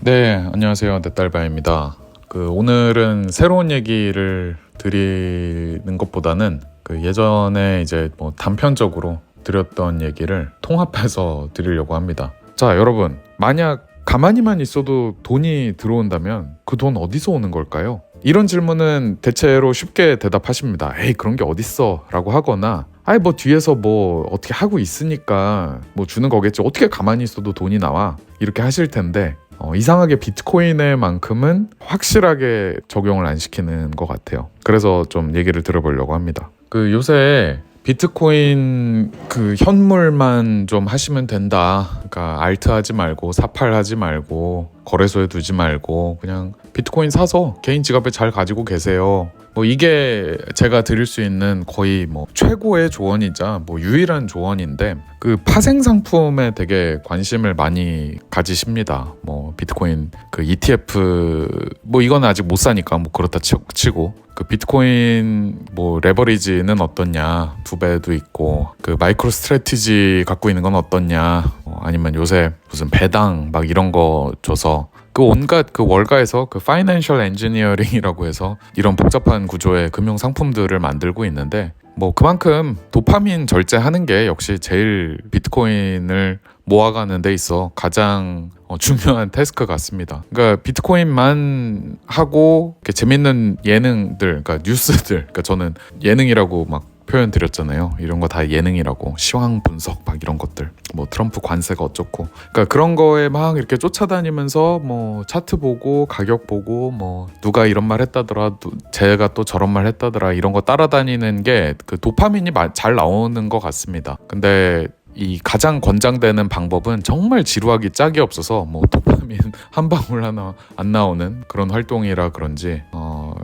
네, 안녕하세요. 넷달바입니다. 오늘은 새로운 얘기를 드리는 것보다는 예전에 이제 단편적으로 드렸던 얘기를 통합해서 드리려고 합니다. 자, 여러분, 만약 가만히만 있어도 돈이 들어온다면 그 돈 어디서 오는 걸까요? 이런 질문은 대체로 쉽게 대답하십니다. 에이, 그런 게 어딨어? 라고 하거나 뒤에서 어떻게 하고 있으니까 주는 거겠지. 어떻게 가만히 있어도 돈이 나와? 이렇게 하실 텐데 이상하게 비트코인의 만큼은 확실하게 적용을 안 시키는 것 같아요. 그래서 좀 얘기를 들어보려고 합니다. 요새 비트코인 현물만 좀 하시면 된다. 그러니까 알트 하지 말고 사팔 하지 말고 거래소에 두지 말고 그냥 비트코인 사서 개인 지갑에 잘 가지고 계세요. 이게 제가 드릴 수 있는 거의 최고의 조언이자 유일한 조언인데 파생 상품에 되게 관심을 많이 가지십니다. 비트코인 ETF 이건 아직 못 사니까 그렇다 치고 비트코인 레버리지는 어떻냐, 2배도 있고 마이크로 스트래티지 갖고 있는 건 어떻냐, 아니면 요새 무슨 배당 이런 거 줘서 온갖 월가에서 파이낸셜 엔지니어링이라고 해서 이런 복잡한 구조의 금융 상품들을 만들고 있는데 그만큼 도파민 절제하는 게 역시 제일 비트코인을 모아가는 데 있어 가장 중요한 태스크 같습니다. 그러니까 비트코인만 하고 재밌는 예능들, 그러니까 뉴스들, 저는 예능이라고 표현 드렸잖아요. 이런 거 다 예능이라고. 시황 분석 이런 것들, 트럼프 관세가 어쩌고, 그런 거에 이렇게 쫓아다니면서 차트 보고 가격 보고 누가 이런 말 했다더라, 제가 또 저런 말 했다더라, 이런 거 따라다니는 게 도파민이 잘 나오는 것 같습니다. 근데 이 가장 권장되는 방법은 정말 지루하기 짝이 없어서 도파민 한 방울 하나 안 나오는 그런 활동이라 그런지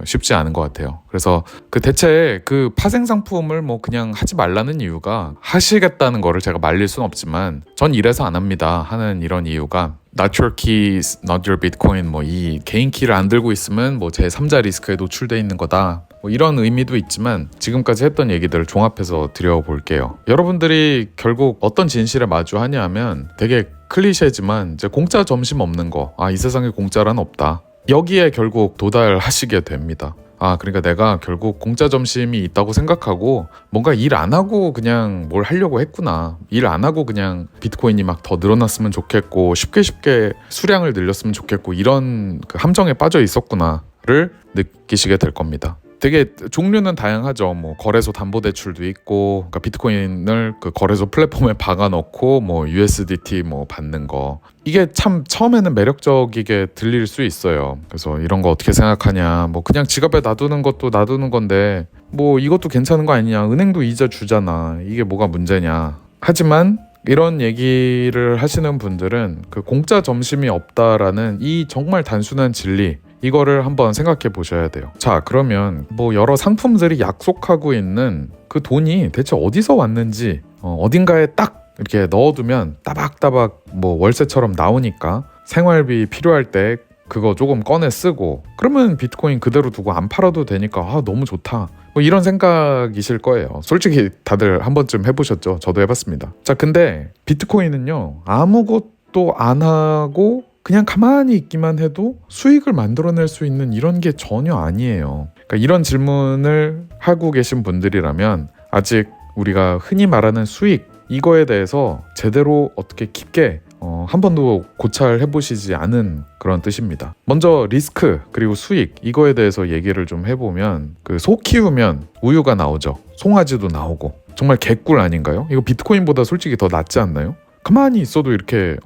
쉽지 않은 것 같아요. 그래서 대체 파생 상품을 그냥 하지 말라는 이유가, 하시겠다는 거를 제가 말릴 수는 없지만 전 이래서 안 합니다 하는 이런 이유가, Not your keys, not your bitcoin, 이 개인 키를 안 들고 있으면 제3자 리스크에 노출돼 있는 거다, 이런 의미도 있지만 지금까지 했던 얘기들을 종합해서 드려볼게요. 여러분들이 결국 어떤 진실에 마주하냐 하면 되게 클리셰지만 이제 공짜 점심 없는 거, 이 세상에 공짜란 없다, 여기에 결국 도달하시게 됩니다. 그러니까 내가 결국 공짜 점심이 있다고 생각하고 뭔가 일 안 하고 그냥 뭘 하려고 했구나, 일 안 하고 그냥 비트코인이 더 늘어났으면 좋겠고 쉽게 수량을 늘렸으면 좋겠고 이런 함정에 빠져 있었구나를 느끼시게 될 겁니다. 되게 종류는 다양하죠. 거래소 담보대출도 있고, 비트코인을 거래소 플랫폼에 박아놓고 USDT 이받는 거, 이게 참 처음에는 매력적이게 들릴 수 있어요. 그래서 이런 거 어떻게 생각하냐, 그냥 지갑에 놔두는 것도 놔두는 건데 이것도 괜찮은 거 아니냐, 은행도 이자 주잖아, 이게 뭐가 문제냐. 하지만 이런 얘기를 하시는 분들은 공짜 점심이 없다라는 이 정말 단순한 진리, 이거를 한번 생각해 보셔야 돼요. 자, 그러면 여러 상품들이 약속하고 있는 그 돈이 대체 어디서 왔는지, 어딘가에 딱 이렇게 넣어두면 따박따박 월세처럼 나오니까 생활비 필요할 때 그거 조금 꺼내 쓰고, 그러면 비트코인 그대로 두고 안 팔아도 되니까 너무 좋다, 이런 생각이실 거예요. 솔직히 다들 한 번쯤 해보셨죠? 저도 해봤습니다. 자, 근데 비트코인은요, 아무것도 안 하고 그냥 가만히 있기만 해도 수익을 만들어낼 수 있는 이런 게 전혀 아니에요. 이런 질문을 하고 계신 분들이라면 아직 우리가 흔히 말하는 수익, 이거에 대해서 제대로 어떻게 깊게 한 번도 고찰해보시지 않은 그런 뜻입니다. 먼저 리스크 그리고 수익, 이거에 대해서 얘기를 좀 해보면 소 키우면 우유가 나오죠. 송아지도 나오고. 정말 개꿀 아닌가요? 이거 비트코인보다 솔직히 더 낫지 않나요? 가만히 있어도 이렇게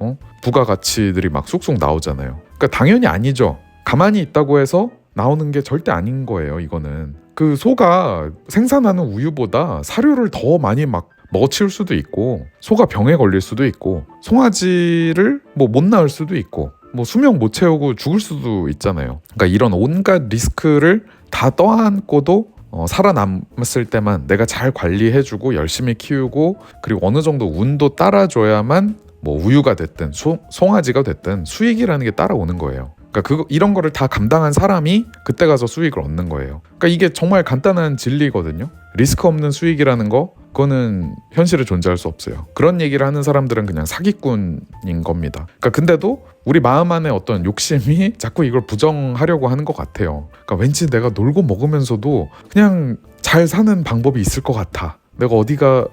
부가가치들이 쑥쑥 나오잖아요. 당연히 아니죠. 가만히 있다고 해서 나오는 게 절대 아닌 거예요. 이거는 소가 생산하는 우유보다 사료를 더 많이 먹어치울 수도 있고, 소가 병에 걸릴 수도 있고, 송아지를 못 낳을 수도 있고, 수명 못 채우고 죽을 수도 있잖아요. 이런 온갖 리스크를 다 떠안고도 살아남았을 때만 내가 잘 관리해주고 열심히 키우고, 그리고 어느 정도 운도 따라줘야만 우유가 됐든 송아지가 됐든 수익이라는 게 따라오는 거예요. 이런 거를 다 감당한 사람이 그때 가서 수익을 얻는 거예요. 이게 정말 간단한 진리거든요. 리스크 없는 수익이라는 거 그거는 현실에 존재할 수 없어요. 그런 얘기를 하는 사람들은 그냥 사기꾼인 겁니다. 그러니까 근데도 우리 마음 안에 어떤 욕심이 자꾸 이걸 부정하려고 하는 것 같아요. 그러니까 왠지 내가 놀고 먹으면서도 그냥 잘 사는 방법이 있을 것 같아. 내가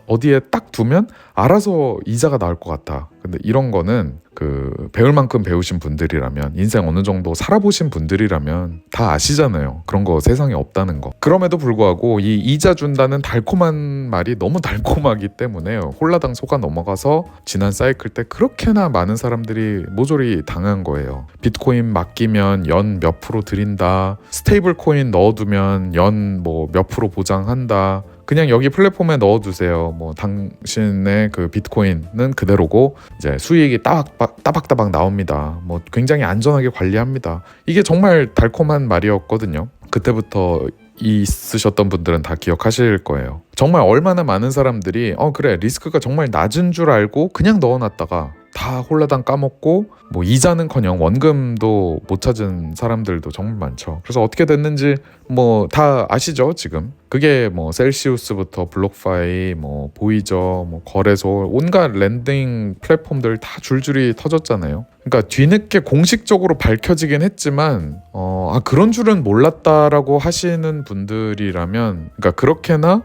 어디에 딱 두면 알아서 이자가 나올 것 같아. 근데 이런 거는 그 배울 만큼 배우신 분들이라면, 인생 어느 정도 살아보신 분들이라면 다 아시잖아요. 그런 거 세상에 없다는 거. 그럼에도 불구하고 이 이자 준다는 달콤한 말이 너무 달콤하기 때문에 홀라당 속아 넘어가서 지난 사이클 때 그렇게나 많은 사람들이 모조리 당한 거예요. 비트코인 맡기면 연 몇 프로 드린다, 스테이블 코인 넣어두면 연 뭐 몇 프로 보장한다, 그냥 여기 플랫폼에 넣어두세요. 뭐 당신의 그 비트코인은 그대로고 이제 수익이 따박따박 나옵니다. 뭐 굉장히 안전하게 관리합니다. 이게 정말 달콤한 말이었거든요. 그때부터 있으셨던 분들은 다 기억하실 거예요. 정말 얼마나 많은 사람들이 그래 리스크가 정말 낮은 줄 알고 그냥 넣어놨다가 다 홀라당 까먹고 뭐 이자는커녕 원금도 못 찾은 사람들도 정말 많죠. 그래서 어떻게 됐는지 뭐 다 아시죠 지금. 그게 뭐 셀시우스부터 블록파이, 뭐 보이저, 뭐 거래소, 온갖 랜딩 플랫폼들 다 줄줄이 터졌잖아요. 그러니까 뒤늦게 공식적으로 밝혀지긴 했지만 그런 줄은 몰랐다라고 하시는 분들이라면, 그러니까 그렇게나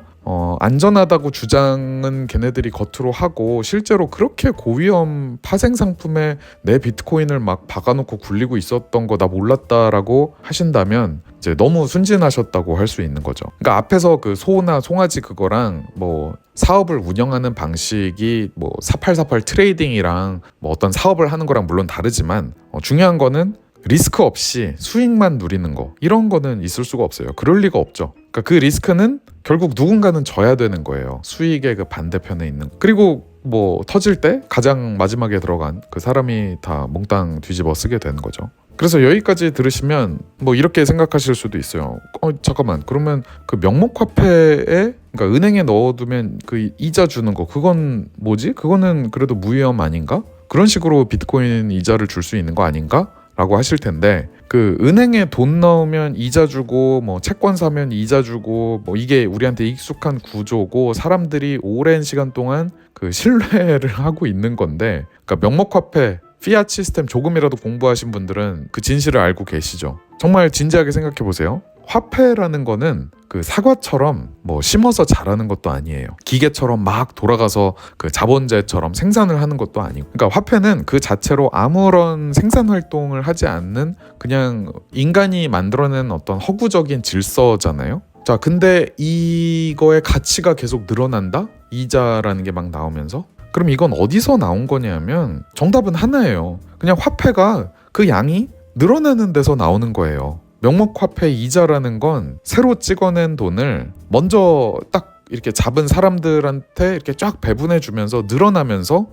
안전하다고 주장은 걔네들이 겉으로 하고 실제로 그렇게 고위험 파생 상품에 내 비트코인을 막 박아놓고 굴리고 있었던 거 나 몰랐다라고 하신다면 이제 너무 순진하셨다고 할 수 있는 거죠. 그러니까 앞에서 그 소나 송아지 그거랑 뭐 사업을 운영하는 방식이 뭐 4848 트레이딩이랑 뭐 어떤 사업을 하는 거랑 물론 다르지만 중요한 거는 리스크 없이 수익만 누리는 거, 이런 거는 있을 수가 없어요. 그럴 리가 없죠. 그러니까 그 리스크는 결국 누군가는 져야 되는 거예요. 수익의 그 반대편에 있는. 그리고 뭐 터질 때 가장 마지막에 들어간 그 사람이 다 몽땅 뒤집어 쓰게 되는 거죠. 그래서 여기까지 들으시면 뭐 이렇게 생각하실 수도 있어요. 잠깐만, 그러면 그 명목화폐에, 그러니까 은행에 넣어두면 그 이자 주는 거, 그건 뭐지? 그거는 그래도 무위험 아닌가? 그런 식으로 비트코인 이자를 줄 수 있는 거 아닌가? 라고 하실 텐데, 그 은행에 돈 넣으면 이자 주고 뭐 채권 사면 이자 주고 뭐 이게 우리한테 익숙한 구조고 사람들이 오랜 시간 동안 그 신뢰를 하고 있는 건데, 그러니까 명목화폐 피아트 시스템 조금이라도 공부하신 분들은 그 진실을 알고 계시죠. 정말 진지하게 생각해 보세요. 화폐라는 거는 그 사과처럼 뭐 심어서 자라는 것도 아니에요. 기계처럼 막 돌아가서 그 자본재처럼 생산을 하는 것도 아니고, 그러니까 화폐는 그 자체로 아무런 생산 활동을 하지 않는 그냥 인간이 만들어낸 어떤 허구적인 질서잖아요. 자, 근데 이거의 가치가 계속 늘어난다? 이자라는 게 막 나오면서. 그럼 이건 어디서 나온 거냐면 정답은 하나예요. 그냥 화폐가 그 양이 늘어나는 데서 나오는 거예요. 명목화폐 이자라는 건 새로 찍어낸 돈을 먼저 딱 이렇게 잡은 사람들한테 이렇게 쫙 배분해 주면서 늘어나면서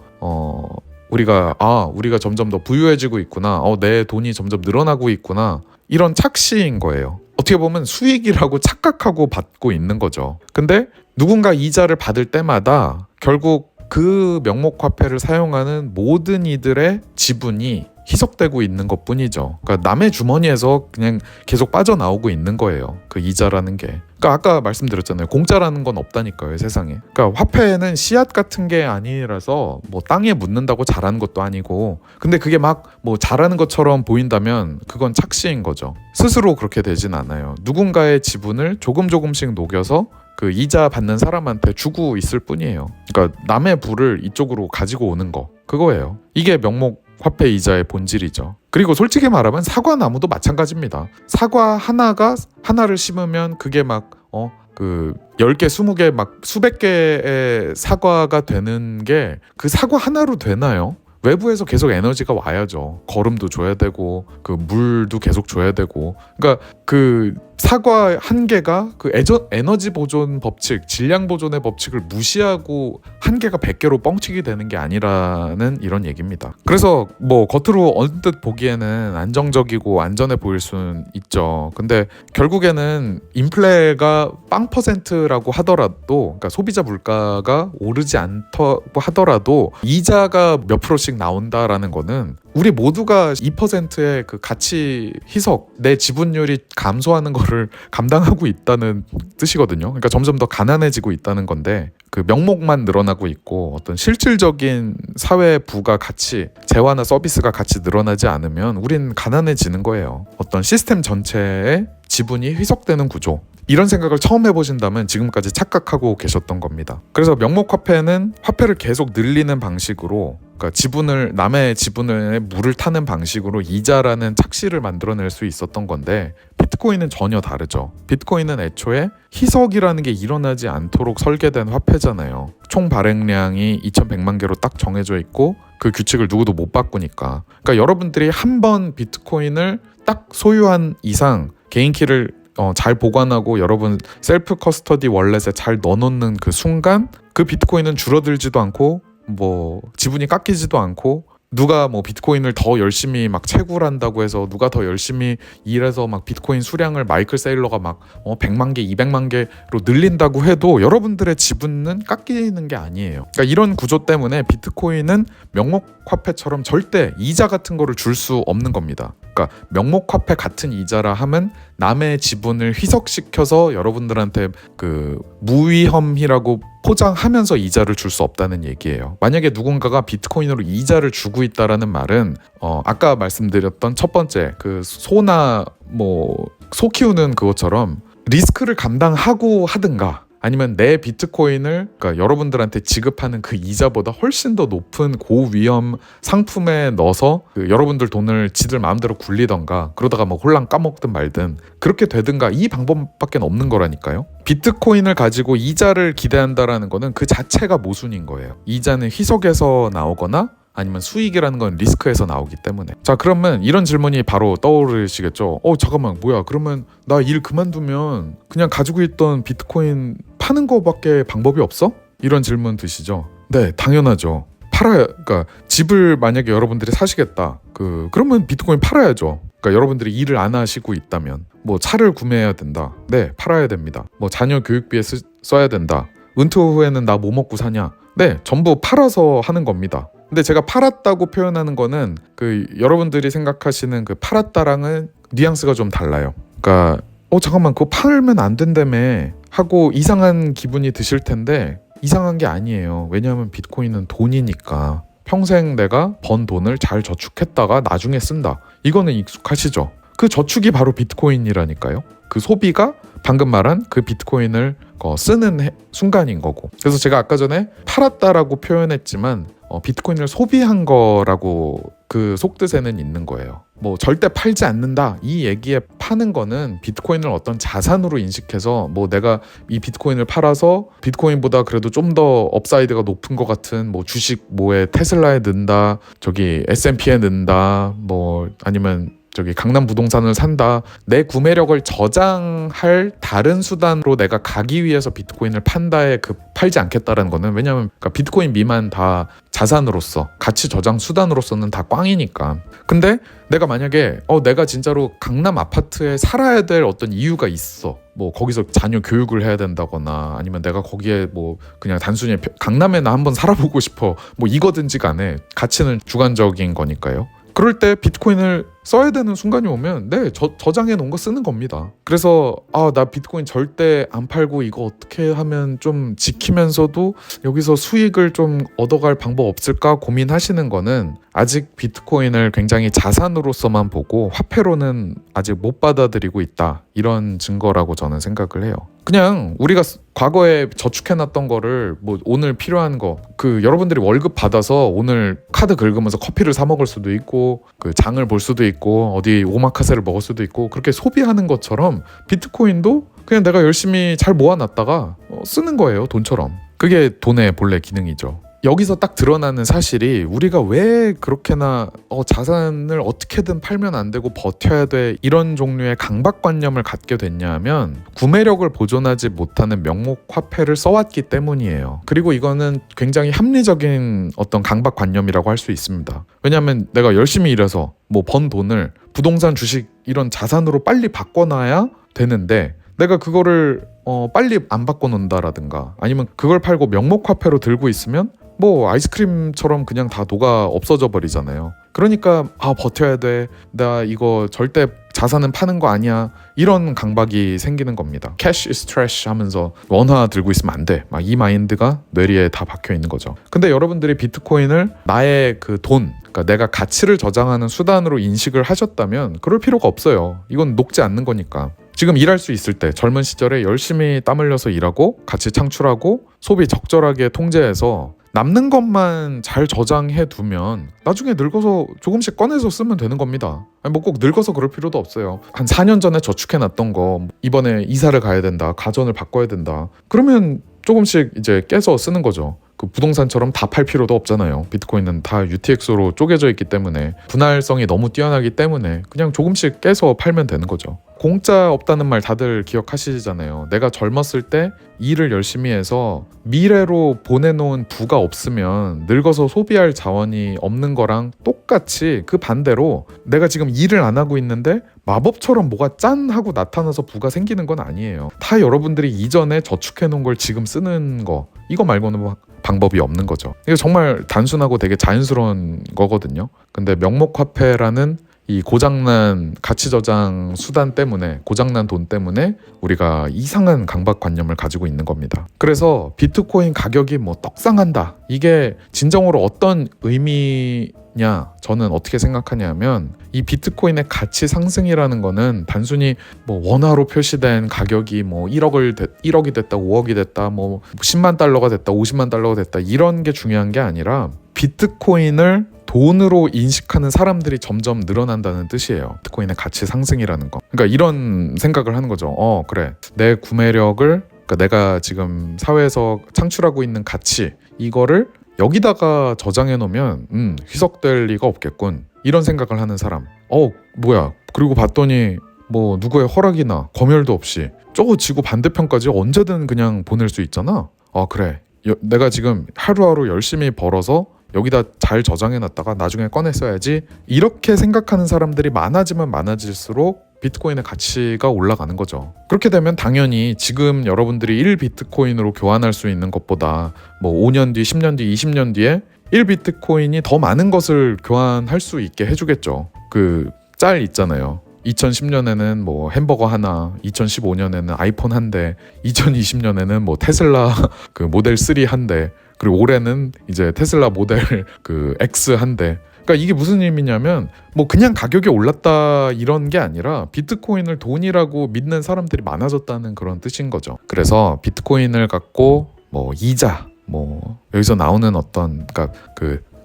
우리가 점점 더 부유해지고 있구나, 내 돈이 점점 늘어나고 있구나, 이런 착시인 거예요. 어떻게 보면 수익이라고 착각하고 받고 있는 거죠. 근데 누군가 이자를 받을 때마다 결국 그 명목화폐를 사용하는 모든 이들의 지분이 희석되고 있는 것 뿐이죠. 그러니까 남의 주머니에서 그냥 계속 빠져나오고 있는 거예요. 그 이자라는 게. 그러니까 아까 말씀드렸잖아요. 공짜라는 건 없다니까요, 세상에. 그러니까 화폐는 씨앗 같은 게 아니라서 뭐 땅에 묻는다고 자라는 것도 아니고, 근데 그게 막 뭐 자라는 것처럼 보인다면 그건 착시인 거죠. 스스로 그렇게 되진 않아요. 누군가의 지분을 조금씩 녹여서 그 이자 받는 사람한테 주고 있을 뿐이에요. 그러니까 남의 부를 이쪽으로 가지고 오는 거, 그거예요. 이게 명목 화폐 이자의 본질이죠. 그리고 솔직히 말하면 사과나무도 마찬가지입니다. 사과 하나를 심으면 그게 막 그 10개, 20개 막 수백 개의 사과가 되는 게 그 사과 하나로 되나요? 외부에서 계속 에너지가 와야죠. 거름도 줘야 되고 그 물도 계속 줘야 되고. 그러니까 그 사과 한 개가 그 에너지 보존 법칙, 질량 보존의 법칙을 무시하고 한 개가 100개로 뻥튀기 되는 게 아니라는 이런 얘기입니다. 그래서 뭐 겉으로 언뜻 보기에는 안정적이고 안전해 보일 수는 있죠. 근데 결국에는 인플레가 0%라고 하더라도, 그러니까 소비자 물가가 오르지 않다고 하더라도 이자가 몇 프로씩 나온다라는 거는 우리 모두가 2%의 그 가치 희석, 내 지분율이 감소하는 거를 감당하고 있다는 뜻이거든요. 그러니까 점점 더 가난해지고 있다는 건데, 그 명목만 늘어나고 있고 어떤 실질적인 사회 부가 가치, 재화나 서비스가 같이 늘어나지 않으면 우린 가난해지는 거예요. 어떤 시스템 전체의 지분이 희석되는 구조, 이런 생각을 처음 해보신다면 지금까지 착각하고 계셨던 겁니다. 그래서 명목화폐는 화폐를 계속 늘리는 방식으로, 그러니까 지분을, 남의 지분에 물을 타는 방식으로 이자라는 착시를 만들어낼 수 있었던 건데, 비트코인은 전혀 다르죠. 비트코인은 애초에 희석이라는 게 일어나지 않도록 설계된 화폐잖아요. 총 발행량이 2100만 개로 딱 정해져 있고 그 규칙을 누구도 못 바꾸니까. 그러니까 여러분들이 한 번 비트코인을 딱 소유한 이상 개인 키를 잘 보관하고 여러분 셀프 커스터디 월렛에 잘 넣어놓는 그 순간, 그 비트코인은 줄어들지도 않고 뭐 지분이 깎이지도 않고, 누가 뭐 비트코인을 더 열심히 막 채굴한다고 해서, 누가 더 열심히 일해서 막 비트코인 수량을 마이클 세일러가 막 100만 개, 200만 개로 늘린다고 해도 여러분들의 지분은 깎이는 게 아니에요. 그러니까 이런 구조 때문에 비트코인은 명목화폐처럼 절대 이자 같은 거를 줄 수 없는 겁니다. 그러니까 명목화폐 같은 이자라 하면 남의 지분을 희석시켜서 여러분들한테 그 무위험이라고 포장하면서 이자를 줄 수 없다는 얘기예요. 만약에 누군가가 비트코인으로 이자를 주고 있다라는 말은 아까 말씀드렸던 첫 번째 그 소나 뭐 소 키우는 그것처럼 리스크를 감당하고 하든가, 아니면 내 비트코인을, 그러니까 여러분들한테 지급하는 그 이자보다 훨씬 더 높은 고위험 상품에 넣어서 그 여러분들 돈을 지들 마음대로 굴리던가, 그러다가 뭐 홀랑 까먹든 말든 그렇게 되든가, 이 방법밖에 없는 거라니까요. 비트코인을 가지고 이자를 기대한다라는 거는 그 자체가 모순인 거예요. 이자는 희석에서 나오거나 아니면 수익이라는 건 리스크에서 나오기 때문에. 자, 그러면 이런 질문이 바로 떠오르시겠죠. 잠깐만, 뭐야, 그러면 나 일 그만두면 그냥 가지고 있던 비트코인 파는 거밖에 방법이 없어? 이런 질문 드시죠. 네, 당연하죠. 그러니까 집을 만약에 여러분들이 사시겠다, 그러면 비트코인 팔아야죠. 그러니까 여러분들이 일을 안 하시고 있다면, 뭐 차를 구매해야 된다, 네, 팔아야 됩니다. 뭐 자녀 교육비에 써야 된다, 은퇴 후에는 나 뭐 먹고 사냐, 네, 전부 팔아서 하는 겁니다. 근데 제가 팔았다고 표현하는 거는 그 여러분들이 생각하시는 그 팔았다랑은 뉘앙스가 좀 달라요. 그러니까 잠깐만, 그거 팔면 안 된다며 하고 이상한 기분이 드실 텐데, 이상한 게 아니에요. 왜냐하면 비트코인은 돈이니까 평생 내가 번 돈을 잘 저축했다가 나중에 쓴다, 이거는 익숙하시죠? 그 저축이 바로 비트코인이라니까요. 그 소비가 방금 말한 그 비트코인을 쓰는 순간인 거고. 그래서 제가 아까 전에 팔았다라고 표현했지만 비트코인을 소비한 거라고 그 속뜻에는 있는 거예요. 뭐 절대 팔지 않는다, 이 얘기에 파는 거는 비트코인을 어떤 자산으로 인식해서, 뭐 내가 이 비트코인을 팔아서 비트코인보다 그래도 좀 더 업사이드가 높은 것 같은 뭐 주식 뭐에 테슬라에 넣는다, 저기 S&P에 넣는다, 뭐 아니면 저기 강남 부동산을 산다, 내 구매력을 저장할 다른 수단으로 내가 가기 위해서 비트코인을 판다에 팔지 않겠다라는 거는, 왜냐하면 그러니까 비트코인 미만 다 자산으로서 가치 저장 수단으로서는 다 꽝이니까. 근데 내가 만약에 내가 진짜로 강남 아파트에 살아야 될 어떤 이유가 있어, 뭐 거기서 자녀 교육을 해야 된다거나, 아니면 내가 거기에 뭐 그냥 단순히 강남에 나 한번 살아보고 싶어, 뭐 이거든지 간에 가치는 주관적인 거니까요. 그럴 때 비트코인을 써야 되는 순간이 오면 네, 저장해 놓은 거 쓰는 겁니다. 그래서 나 비트코인 절대 안 팔고 이거 어떻게 하면 좀 지키면서도 여기서 수익을 좀 얻어갈 방법 없을까 고민하시는 거는, 아직 비트코인을 굉장히 자산으로서만 보고 화폐로는 아직 못 받아들이고 있다, 이런 증거라고 저는 생각을 해요. 그냥 우리가 과거에 저축해놨던 거를 뭐 오늘 필요한 거, 여러분들이 월급 받아서 오늘 카드 긁으면서 커피를 사 먹을 수도 있고, 장을 볼 수도 있고, 어디 오마카세를 먹을 수도 있고, 그렇게 소비하는 것처럼 비트코인도 그냥 내가 열심히 잘 모아놨다가 쓰는 거예요, 돈처럼. 그게 돈의 본래 기능이죠. 여기서 딱 드러나는 사실이, 우리가 왜 그렇게나 자산을 어떻게든 팔면 안 되고 버텨야 돼, 이런 종류의 강박관념을 갖게 됐냐 하면, 구매력을 보존하지 못하는 명목화폐를 써왔기 때문이에요. 그리고 이거는 굉장히 합리적인 어떤 강박관념이라고 할 수 있습니다. 왜냐하면 내가 열심히 일해서 뭐 번 돈을 부동산, 주식 이런 자산으로 빨리 바꿔놔야 되는데, 내가 그거를 빨리 안 바꿔놓는다라든가, 아니면 그걸 팔고 명목화폐로 들고 있으면 뭐 아이스크림처럼 그냥 다 녹아 없어져 버리잖아요. 그러니까 버텨야 돼. 나 이거 절대 자산은 파는 거 아니야. 이런 강박이 생기는 겁니다. Cash is trash 하면서 원화 들고 있으면 안 돼. 막 이 마인드가 뇌리에 다 박혀 있는 거죠. 근데 여러분들이 비트코인을 나의 그 돈, 그러니까 내가 가치를 저장하는 수단으로 인식을 하셨다면 그럴 필요가 없어요. 이건 녹지 않는 거니까. 지금 일할 수 있을 때 젊은 시절에 열심히 땀 흘려서 일하고 가치 창출하고 소비 적절하게 통제해서 남는 것만 잘 저장해 두면 나중에 늙어서 조금씩 꺼내서 쓰면 되는 겁니다. 뭐 꼭 늙어서 그럴 필요도 없어요. 한 4년 전에 저축해 놨던 거 이번에 이사를 가야 된다, 가전을 바꿔야 된다, 그러면 조금씩 이제 깨서 쓰는 거죠. 그 부동산처럼 다 팔 필요도 없잖아요. 비트코인은 다 UTX로 쪼개져 있기 때문에 분할성이 너무 뛰어나기 때문에 그냥 조금씩 깨서 팔면 되는 거죠. 공짜 없다는 말 다들 기억하시잖아요. 내가 젊었을 때 일을 열심히 해서 미래로 보내놓은 부가 없으면 늙어서 소비할 자원이 없는 거랑 똑같이 그 반대로 내가 지금 일을 안 하고 있는데 마법처럼 뭐가 짠 하고 나타나서 부가 생기는 건 아니에요. 다 여러분들이 이전에 저축해 놓은 걸 지금 쓰는 거, 이거 말고는 방법이 없는 거죠. 이거 정말 단순하고 되게 자연스러운 거거든요. 근데 명목화폐라는 이 고장난 가치 저장 수단 때문에, 고장난 돈 때문에 우리가 이상한 강박관념을 가지고 있는 겁니다. 그래서 비트코인 가격이 뭐 떡상한다, 이게 진정으로 어떤 의미냐, 저는 어떻게 생각하냐면 이 비트코인의 가치 상승이라는 거는 단순히 뭐 원화로 표시된 가격이 뭐 1억이 됐다, 5억이 됐다, 뭐 10만 달러가 됐다, 50만 달러가 됐다, 이런 게 중요한 게 아니라 비트코인을 돈으로 인식하는 사람들이 점점 늘어난다는 뜻이에요. 비트코인의 가치 상승이라는 거. 그러니까 이런 생각을 하는 거죠. 그래, 내 구매력을, 그러니까 내가 지금 사회에서 창출하고 있는 가치, 이거를 여기다가 저장해 놓으면 희석될 리가 없겠군, 이런 생각을 하는 사람. 뭐야, 그리고 봤더니 뭐 누구의 허락이나 검열도 없이 저거 지구 반대편까지 언제든 그냥 보낼 수 있잖아. 그래, 내가 지금 하루하루 열심히 벌어서 여기다 잘 저장해놨다가 나중에 꺼내 써야지, 이렇게 생각하는 사람들이 많아지면 많아질수록 비트코인의 가치가 올라가는 거죠. 그렇게 되면 당연히 지금 여러분들이 1비트코인으로 교환할 수 있는 것보다 뭐 5년 뒤, 10년 뒤, 20년 뒤에 1비트코인이 더 많은 것을 교환할 수 있게 해주겠죠. 그 짤 있잖아요. 2010년에는 뭐 햄버거 하나, 2015년에는 아이폰 한 대, 2020년에는 뭐 테슬라 그 모델 3 한 대, 그리고 올해는 이제 테슬라 모델 그 X 한 대. 그러니까 이게 무슨 의미냐면 뭐 그냥 가격이 올랐다 이런 게 아니라 비트코인을 돈이라고 믿는 사람들이 많아졌다는 그런 뜻인 거죠. 그래서 비트코인을 갖고 뭐 이자, 뭐 여기서 나오는 어떤, 그러니까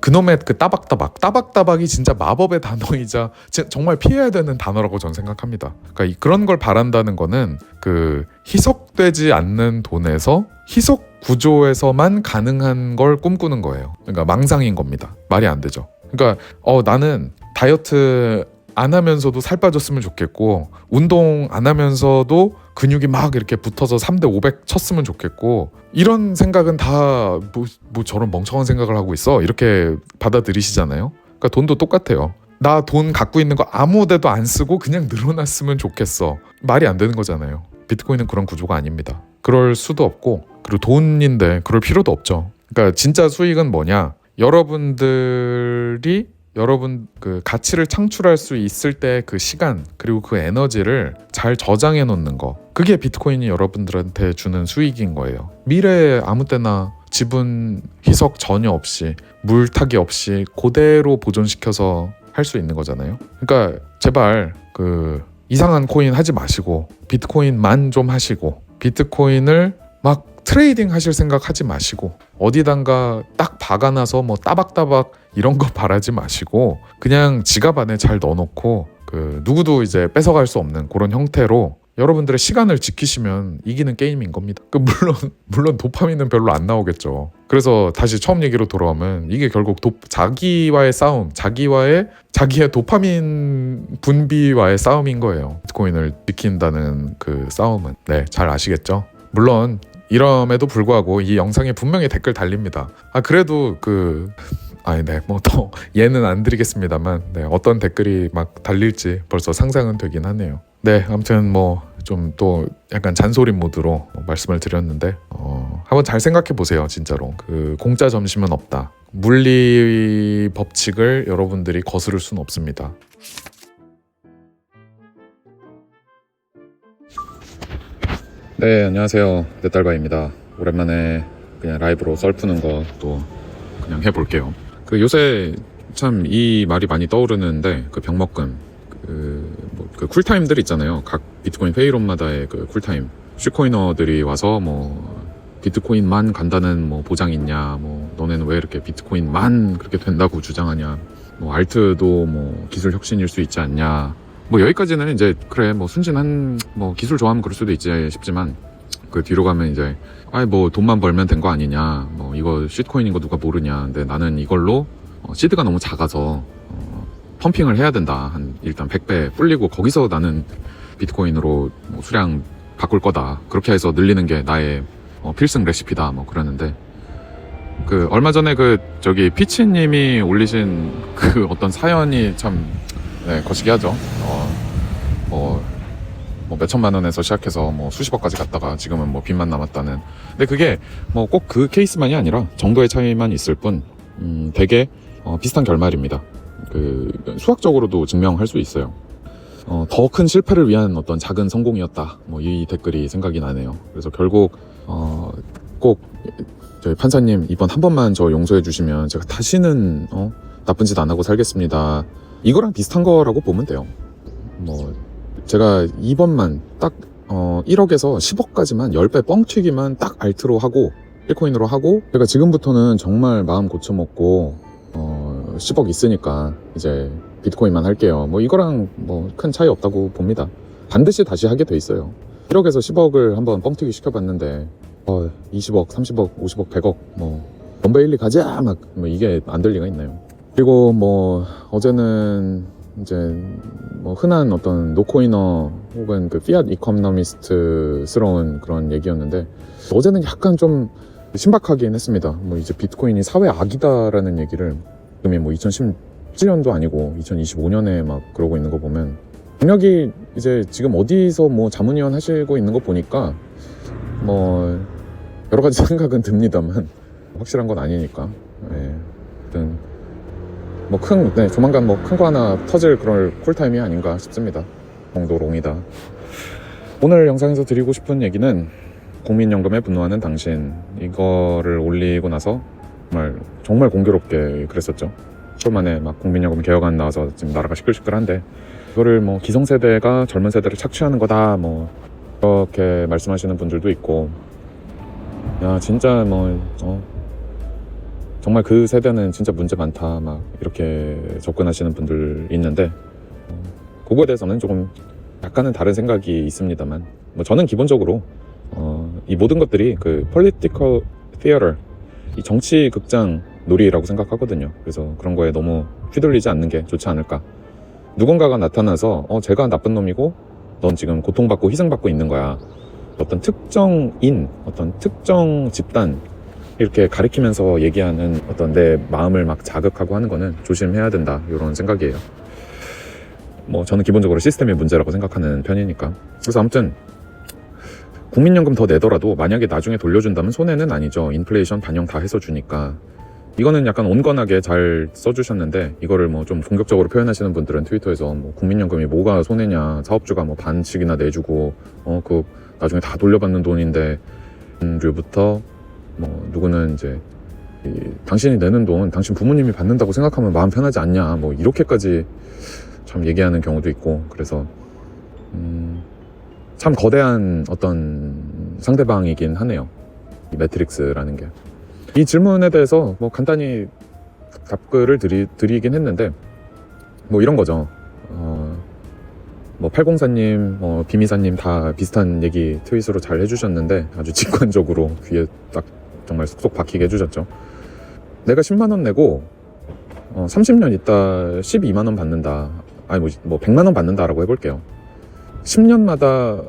그놈의 그 따박따박이 진짜 마법의 단어이자 정말 피해야 되는 단어라고 저는 생각합니다. 그러니까 그런 걸 바란다는 거는 그 희석되지 않는 돈에서 희석 구조에서만 가능한 걸 꿈꾸는 거예요. 그러니까 망상인 겁니다. 말이 안 되죠. 그러니까 나는 다이어트 안 하면서도 살 빠졌으면 좋겠고, 운동 안 하면서도 근육이 막 이렇게 붙어서 3대 500 쳤으면 좋겠고, 이런 생각은 다 뭐 저런 멍청한 생각을 하고 있어, 이렇게 받아들이시잖아요. 그러니까 돈도 똑같아요. 나 돈 갖고 있는 거 아무 데도 안 쓰고 그냥 늘어났으면 좋겠어, 말이 안 되는 거잖아요. 비트코인은 그런 구조가 아닙니다. 그럴 수도 없고, 그리고 돈인데 그럴 필요도 없죠. 그러니까 진짜 수익은 뭐냐, 여러분들이 여러분 그 가치를 창출할 수 있을 때 그 시간, 그리고 그 에너지를 잘 저장해 놓는 거, 그게 비트코인이 여러분들한테 주는 수익인 거예요. 미래에 아무 때나 지분 희석 전혀 없이, 물타기 없이 그대로 보존시켜서 할 수 있는 거잖아요. 그러니까 제발 그 이상한 코인 하지 마시고 비트코인만 좀 하시고, 비트코인을 막 트레이딩 하실 생각 하지 마시고, 어디단가 딱 박아놔서 뭐 따박따박 이런 거 바라지 마시고, 그냥 지갑 안에 잘 넣어놓고 그 누구도 이제 뺏어갈 수 없는 그런 형태로 여러분들의 시간을 지키시면 이기는 게임인 겁니다. 물론 도파민은 별로 안 나오겠죠. 그래서 다시 처음 얘기로 돌아오면 이게 결국 자기와의 싸움, 자기의 도파민 분비와의 싸움인 거예요. 비트코인을 지킨다는 그 싸움은. 네, 잘 아시겠죠? 물론 이럼에도 불구하고 이 영상에 분명히 댓글 달립니다. 그래도 뭐 더 예는 안 드리겠습니다만, 어떤 댓글이 막 달릴지 벌써 상상은 되긴 하네요. 네, 아무튼 뭐 좀 또 약간 잔소리 모드로 말씀을 드렸는데 한번 잘 생각해 보세요. 진짜로 그 공짜 점심은 없다. 물리 법칙을 여러분들이 거스를 수는 없습니다. 네, 안녕하세요. 넷달바입니다. 오랜만에 그냥 라이브로 썰 푸는 것도 그냥 해볼게요. 그 요새 참 이 말이 많이 떠오르는데 그 병먹금 그 쿨타임들 있잖아요. 각 비트코인 페이론마다의 그 쿨타임 슈코이너들이 와서 뭐 비트코인만 간다는 뭐 보장 있냐, 뭐 너네는 왜 이렇게 비트코인만 그렇게 된다고 주장하냐, 뭐 알트도 뭐 기술 혁신일 수 있지 않냐, 뭐 여기까지는 이제 그래 뭐 순진한 뭐 기술 좋아하면 그럴 수도 있지 싶지만 그 뒤로 가면 이제 뭐 돈만 벌면 된 거 아니냐, 뭐 이거 쉿코인인 거 누가 모르냐, 근데 나는 이걸로 시드가 너무 작아서 펌핑을 해야 된다. 일단 100배 불리고 거기서 나는 비트코인으로 뭐 수량 바꿀 거다. 그렇게 해서 늘리는 게 나의 필승 레시피다. 뭐 그러는데 그 얼마 전에 그 저기 피치님이 올리신 그 어떤 사연이 참 거시기 하죠. 뭐 몇천만 원에서 시작해서 뭐 수십억까지 갔다가 지금은 뭐 빚만 남았다는. 근데 그게 뭐 꼭 그 케이스만이 아니라 정도의 차이만 있을 뿐 되게 비슷한 결말입니다. 그 수학적으로도 증명할 수 있어요. 더 큰 실패를 위한 어떤 작은 성공이었다. 뭐 이 댓글이 생각이 나네요. 그래서 결국 꼭 저희 판사님 이번 한 번만 저 용서해 주시면 제가 다시는 나쁜 짓 안 하고 살겠습니다. 이거랑 비슷한 거라고 보면 돼요. 뭐 제가 이번만 딱 1억에서 10억까지만 10배 뻥튀기만 딱 알트로 하고 1코인으로 하고 제가 지금부터는 정말 마음 고쳐먹고 10억 있으니까 이제 비트코인만 할게요. 뭐 이거랑 뭐 큰 차이 없다고 봅니다. 반드시 다시 하게 돼 있어요. 1억에서 10억을 한번 뻥튀기 시켜봤는데 20억, 30억, 50억, 100억 뭐 원베일리 가자 막 뭐 이게 안 될 리가 있나요? 그리고 뭐 어제는 이제 뭐 흔한 어떤 노코이너 혹은 그 피앗 이코노미스트스러운 그런 얘기였는데 어제는 약간 좀 신박하긴 했습니다. 뭐 이제 비트코인이 사회 악이다라는 얘기를 지금이 뭐 2017년도 아니고 2025년에 막 그러고 있는 거 보면 경력이 이제 지금 어디서 뭐 자문위원 하시고 있는 거 보니까 뭐 여러 가지 생각은 듭니다만 확실한 건 아니니까. 아무튼 뭐 조만간 뭐 큰 거 하나 터질 그럴 쿨타임이 아닌가 싶습니다. 정도롱이다. 오늘 영상에서 드리고 싶은 얘기는 국민연금에 분노하는 당신, 이거를 올리고 나서 정말 공교롭게 그랬었죠. 10초 만에 막 국민연금 개혁안 나와서 지금 나라가 시끌시끌한데 이거를 뭐 기성세대가 젊은 세대를 착취하는 거다 뭐 그렇게 말씀하시는 분들도 있고, 야 진짜 뭐 정말 그 세대는 진짜 문제 많다 막 이렇게 접근하시는 분들 있는데 그거에 대해서는 조금 약간은 다른 생각이 있습니다만 뭐 저는 기본적으로 이 모든 것들이 그 political theater, 이 정치 극장 놀이라고 생각하거든요. 그래서 그런 거에 너무 휘둘리지 않는 게 좋지 않을까. 누군가가 나타나서 제가 나쁜 놈이고 넌 지금 고통받고 희생받고 있는 거야, 어떤 특정인, 어떤 특정 집단 이렇게 가리키면서 얘기하는 어떤 내 마음을 막 자극하고 하는 거는 조심해야 된다, 이런 생각이에요. 뭐 저는 기본적으로 시스템의 문제라고 생각하는 편이니까. 그래서 아무튼 국민연금 더 내더라도 만약에 나중에 돌려준다면 손해는 아니죠. 인플레이션 반영 다 해서 주니까. 이거는 약간 온건하게 잘 써주셨는데 이거를 뭐 좀 공격적으로 표현하시는 분들은 트위터에서 뭐 국민연금이 뭐가 손해냐, 사업주가 뭐 반씩이나 내주고 그 나중에 다 돌려받는 돈인데 류부터 뭐 누구는 이제 당신이 내는 돈 당신 부모님이 받는다고 생각하면 마음 편하지 않냐, 뭐 이렇게까지 참 얘기하는 경우도 있고. 그래서 참 거대한 어떤 상대방이긴 하네요, 이 매트릭스라는 게. 이 질문에 대해서 뭐 간단히 답글을 드리긴 했는데 뭐 이런 거죠. 뭐 804님, 비미사님 다 비슷한 얘기 트윗으로 잘 해주셨는데 아주 직관적으로 귀에 딱 정말 쏙쏙 박히게 해주셨죠. 내가 10만원 내고 30년 있다 12만원 받는다, 아니 뭐 100만원 받는다라고 해볼게요. 10년마다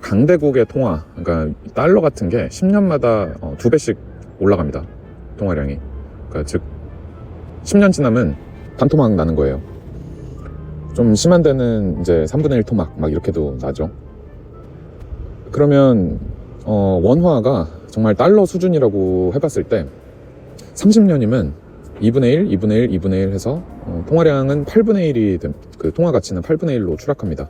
강대국의 통화, 그러니까 달러 같은 게 10년마다 2배씩 올라갑니다, 통화량이. 그러니까 즉 10년 지나면 반토막 나는 거예요. 좀 심한 데는 이제 3분의 1 토막 막 이렇게도 나죠. 그러면 원화가 정말 달러 수준이라고 해봤을 때 30년이면 2분의 1, 2분의 1, 2분의 1 해서 통화량은 8분의 1이 그 통화 가치는 8분의 1로 추락합니다.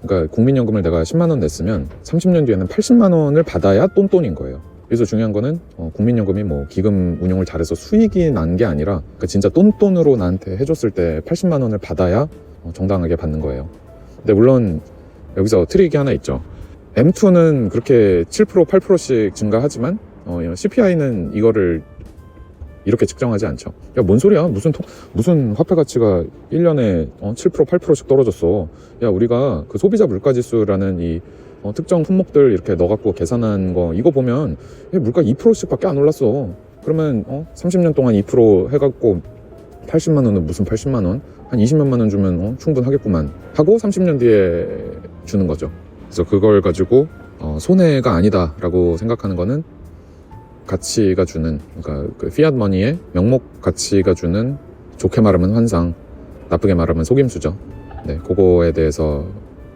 그러니까 국민연금을 내가 10만 원 냈으면 30년 뒤에는 80만 원을 받아야 똔똔인 거예요. 그래서 중요한 거는 국민연금이 뭐 기금 운용을 잘해서 수익이 난 게 아니라 그러니까 진짜 똔똔으로 나한테 해줬을 때 80만 원을 받아야 정당하게 받는 거예요. 근데 물론 여기서 트릭이 하나 있죠. M2는 그렇게 7%, 8%씩 증가하지만 CPI는 이거를 이렇게 측정하지 않죠. 야, 뭔 소리야? 무슨 화폐 가치가 1년에 7%, 8%씩 떨어졌어. 야, 우리가 그 소비자 물가지수라는 이 특정 품목들 이렇게 넣어갖고 계산한 거 이거 보면 물가 2%씩 밖에 안 올랐어. 그러면 30년 동안 2% 해갖고 80만 원은 무슨 80만 원? 한 20몇만 원 주면 충분하겠구만 하고 30년 뒤에 주는 거죠. 그래서 그걸 가지고 손해가 아니다라고 생각하는 거는 가치가 주는, 그러니까 그 피앗 머니의 명목 가치가 주는, 좋게 말하면 환상, 나쁘게 말하면 속임수죠. 네, 그거에 대해서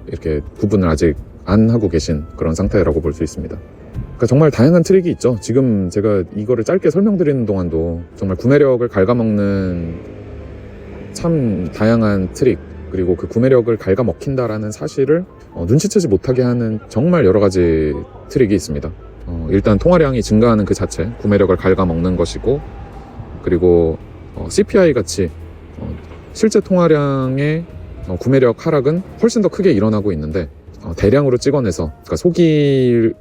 이렇게 구분을 아직 안 하고 계신 그런 상태라고 볼 수 있습니다. 그러니까 정말 다양한 트릭이 있죠. 지금 제가 이거를 짧게 설명드리는 동안도 정말 구매력을 갉아먹는 참 다양한 트릭, 그리고 그 구매력을 갉아먹힌다라는 사실을 눈치채지 못하게 하는 정말 여러 가지 트릭이 있습니다. 일단 통화량이 증가하는 그 자체, 구매력을 갉아먹는 것이고, 그리고 CPI 같이 실제 통화량의 구매력 하락은 훨씬 더 크게 일어나고 있는데 대량으로 찍어내서, 그러니까 속일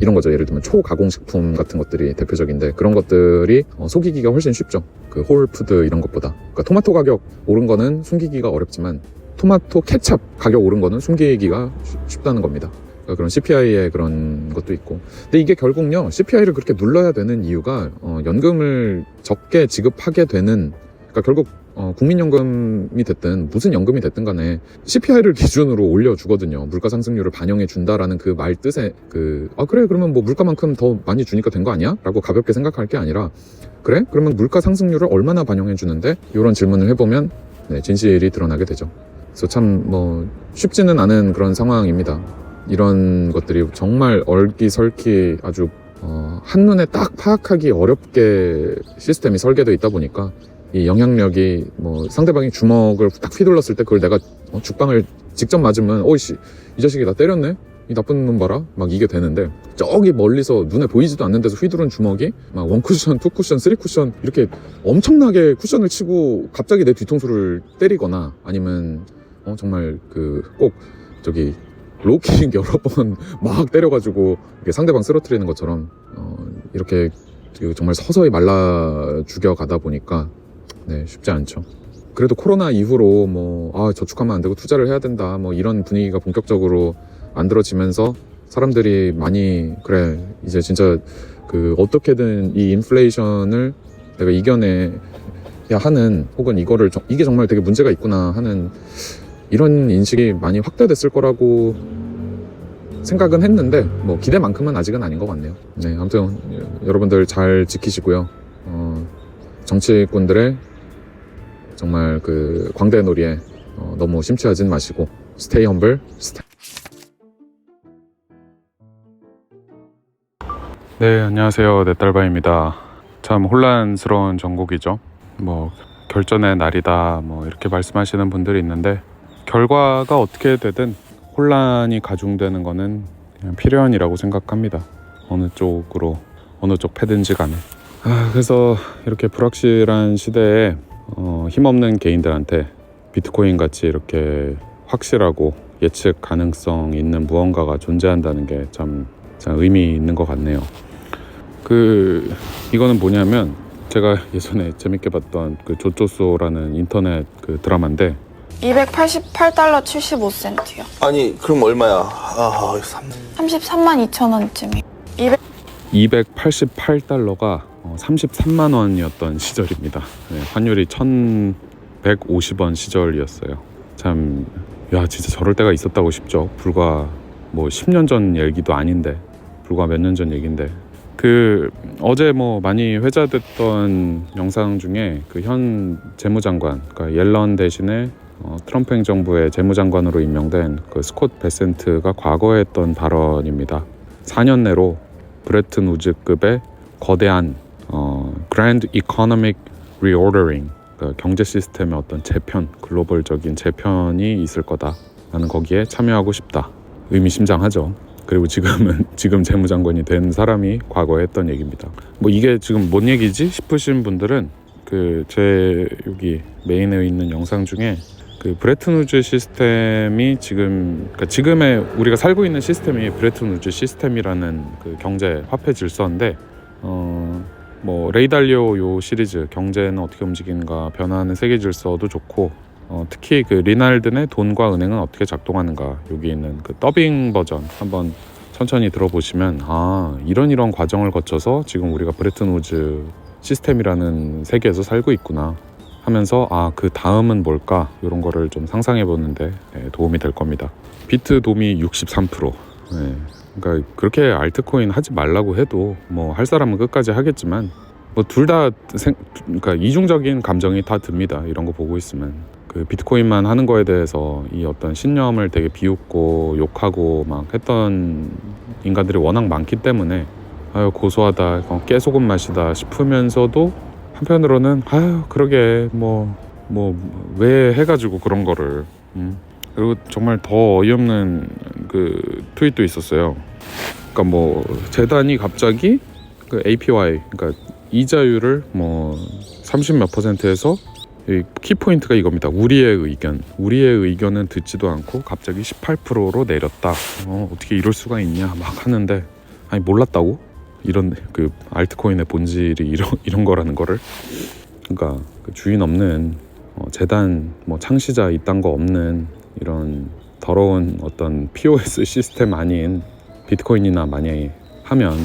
이런 거죠. 예를 들면 초가공식품 같은 것들이 대표적인데 그런 것들이 속이기가 훨씬 쉽죠. 그 홀푸드 이런 것보다. 그러니까 토마토 가격 오른 거는 숨기기가 어렵지만 토마토 케찹 가격 오른 거는 숨기기가 쉽다는 겁니다. 그러니까 그런 CPI의 그런 것도 있고. 근데 이게 결국요, CPI를 그렇게 눌러야 되는 이유가 연금을 적게 지급하게 되는, 그러니까 결국 국민연금이 됐든 무슨 연금이 됐든 간에 CPI를 기준으로 올려주거든요. 물가 상승률을 반영해 준다라는 그 말 뜻에 그래 그러면 뭐 물가만큼 더 많이 주니까 된 거 아니야? 라고 가볍게 생각할 게 아니라, 그래? 그러면 물가 상승률을 얼마나 반영해 주는데? 이런 질문을 해보면 진실이 드러나게 되죠. 그래서 참 쉽지는 않은 그런 상황입니다. 이런 것들이 정말 얼기설기 아주 한눈에 딱 파악하기 어렵게 시스템이 설계되어 있다 보니까 이 영향력이 상대방이 주먹을 딱 휘둘렀을 때 그걸 내가 죽방을 직접 맞으면 어이씨 이 자식이 나 때렸네? 이 나쁜 놈 봐라? 막 이게 되는데, 저기 멀리서 눈에 보이지도 않는 데서 휘두른 주먹이 막 1쿠션, 2쿠션, 3쿠션 이렇게 엄청나게 쿠션을 치고 갑자기 내 뒤통수를 때리거나, 아니면 정말 꼭 저기 로우킥 여러 번 막 때려가지고 상대방 쓰러뜨리는 것처럼 이렇게 정말 서서히 말라 죽여가다 보니까 쉽지 않죠. 그래도 코로나 이후로 저축하면 안 되고 투자를 해야 된다 이런 분위기가 본격적으로 만들어지면서 사람들이 많이 그래 이제 진짜 어떻게든 이 인플레이션을 내가 이겨내야 하는, 혹은 이게 정말 되게 문제가 있구나 하는 이런 인식이 많이 확대됐을 거라고 생각은 했는데 기대만큼은 아직은 아닌 것 같네요. 네, 아무튼 여러분들 잘 지키시고요. 정치꾼들의 정말 광대놀이에 너무 심취하진 마시고 스테이 험블. 네, 안녕하세요. 넷달바입니다. 참 혼란스러운 정국이죠. 결전의 날이다 이렇게 말씀하시는 분들이 있는데, 결과가 어떻게 되든 혼란이 가중되는 거는 그냥 필연이라고 생각합니다. 어느 쪽 패든지 간에. 그래서 이렇게 불확실한 시대에 힘없는 개인들한테 비트코인 같이 이렇게 확실하고 예측 가능성 있는 무언가가 존재한다는 게 참 의미 있는 것 같네요. 이거는 뭐냐면, 제가 예전에 재밌게 봤던 조조소라는 인터넷 드라마인데 288달러 75센트요. 아니 그럼 얼마야? 33만 2천 원쯤이요. 288달러가 33만 원이었던 시절입니다. 환율이 1150원 시절이었어요. 참, 진짜 저럴 때가 있었다고 싶죠. 불과 10년 전 얘기도 아닌데, 불과 몇 년 전 얘기인데, 어제 많이 회자됐던 영상 중에 현 재무장관, 그러니까 옐런 대신에 트럼프 행정부의 재무장관으로 임명된 그 스콧 베센트가 과거에 했던 발언입니다. 4년 내로 브레튼 우즈급의 거대한 Grand Economic Reordering, 그 경제 시스템의 어떤 재편, 글로벌적인 재편이 있을 거다. 나는 거기에 참여하고 싶다. 의미심장하죠. 그리고 지금 재무장관이 된 사람이 과거에 했던 얘기입니다. 뭐 이게 지금 뭔 얘기지 싶으신 분들은 그 제 여기 메인에 있는 영상 중에 그 브레튼 우즈 시스템이 그러니까 지금의 우리가 살고 있는 시스템이 브레튼 우즈 시스템이라는 그 경제 화폐 질서인데 뭐 레이달리오 요 시리즈 경제는 어떻게 움직이는가 변화하는 세계 질서도 좋고 특히 그 리날든의 돈과 은행은 어떻게 작동하는가 여기 있는 그 더빙 버전 한번 천천히 들어보시면 이런 과정을 거쳐서 지금 우리가 브레튼 우즈 시스템이라는 세계에서 살고 있구나 하면서 그 다음은 뭘까 이런 거를 좀 상상해 보는데 도움이 될 겁니다. 비트 도미 63%. 그러니까 그렇게 알트코인 하지 말라고 해도 뭐 할 사람은 끝까지 하겠지만 뭐 둘 다 그러니까 이중적인 감정이 다 듭니다. 이런 거 보고 있으면 그 비트코인만 하는 거에 대해서 이 어떤 신념을 되게 비웃고 욕하고 막 했던 인간들이 워낙 많기 때문에 고소하다, 깨소금 맛이다 싶으면서도 한편으로는 그러게 뭐 왜 해가지고 그런 거를 그리고 정말 더 어이없는 그 트윗도 있었어요. 그러니까 뭐 재단이 갑자기 그 APY 그러니까 이자율을 뭐 30몇 %에서 키포인트가 이겁니다. 우리의 의견은 듣지도 않고 갑자기 18%로 내렸다. 어떻게 이럴 수가 있냐 막 하는데 몰랐다고? 이런 그 알트코인의 본질이 이런 거라는 거를 그러니까 그 주인 없는 재단 뭐 창시자 이딴 거 없는 이런 더러운 어떤 POS 시스템 아닌 비트코인이나 많이 하면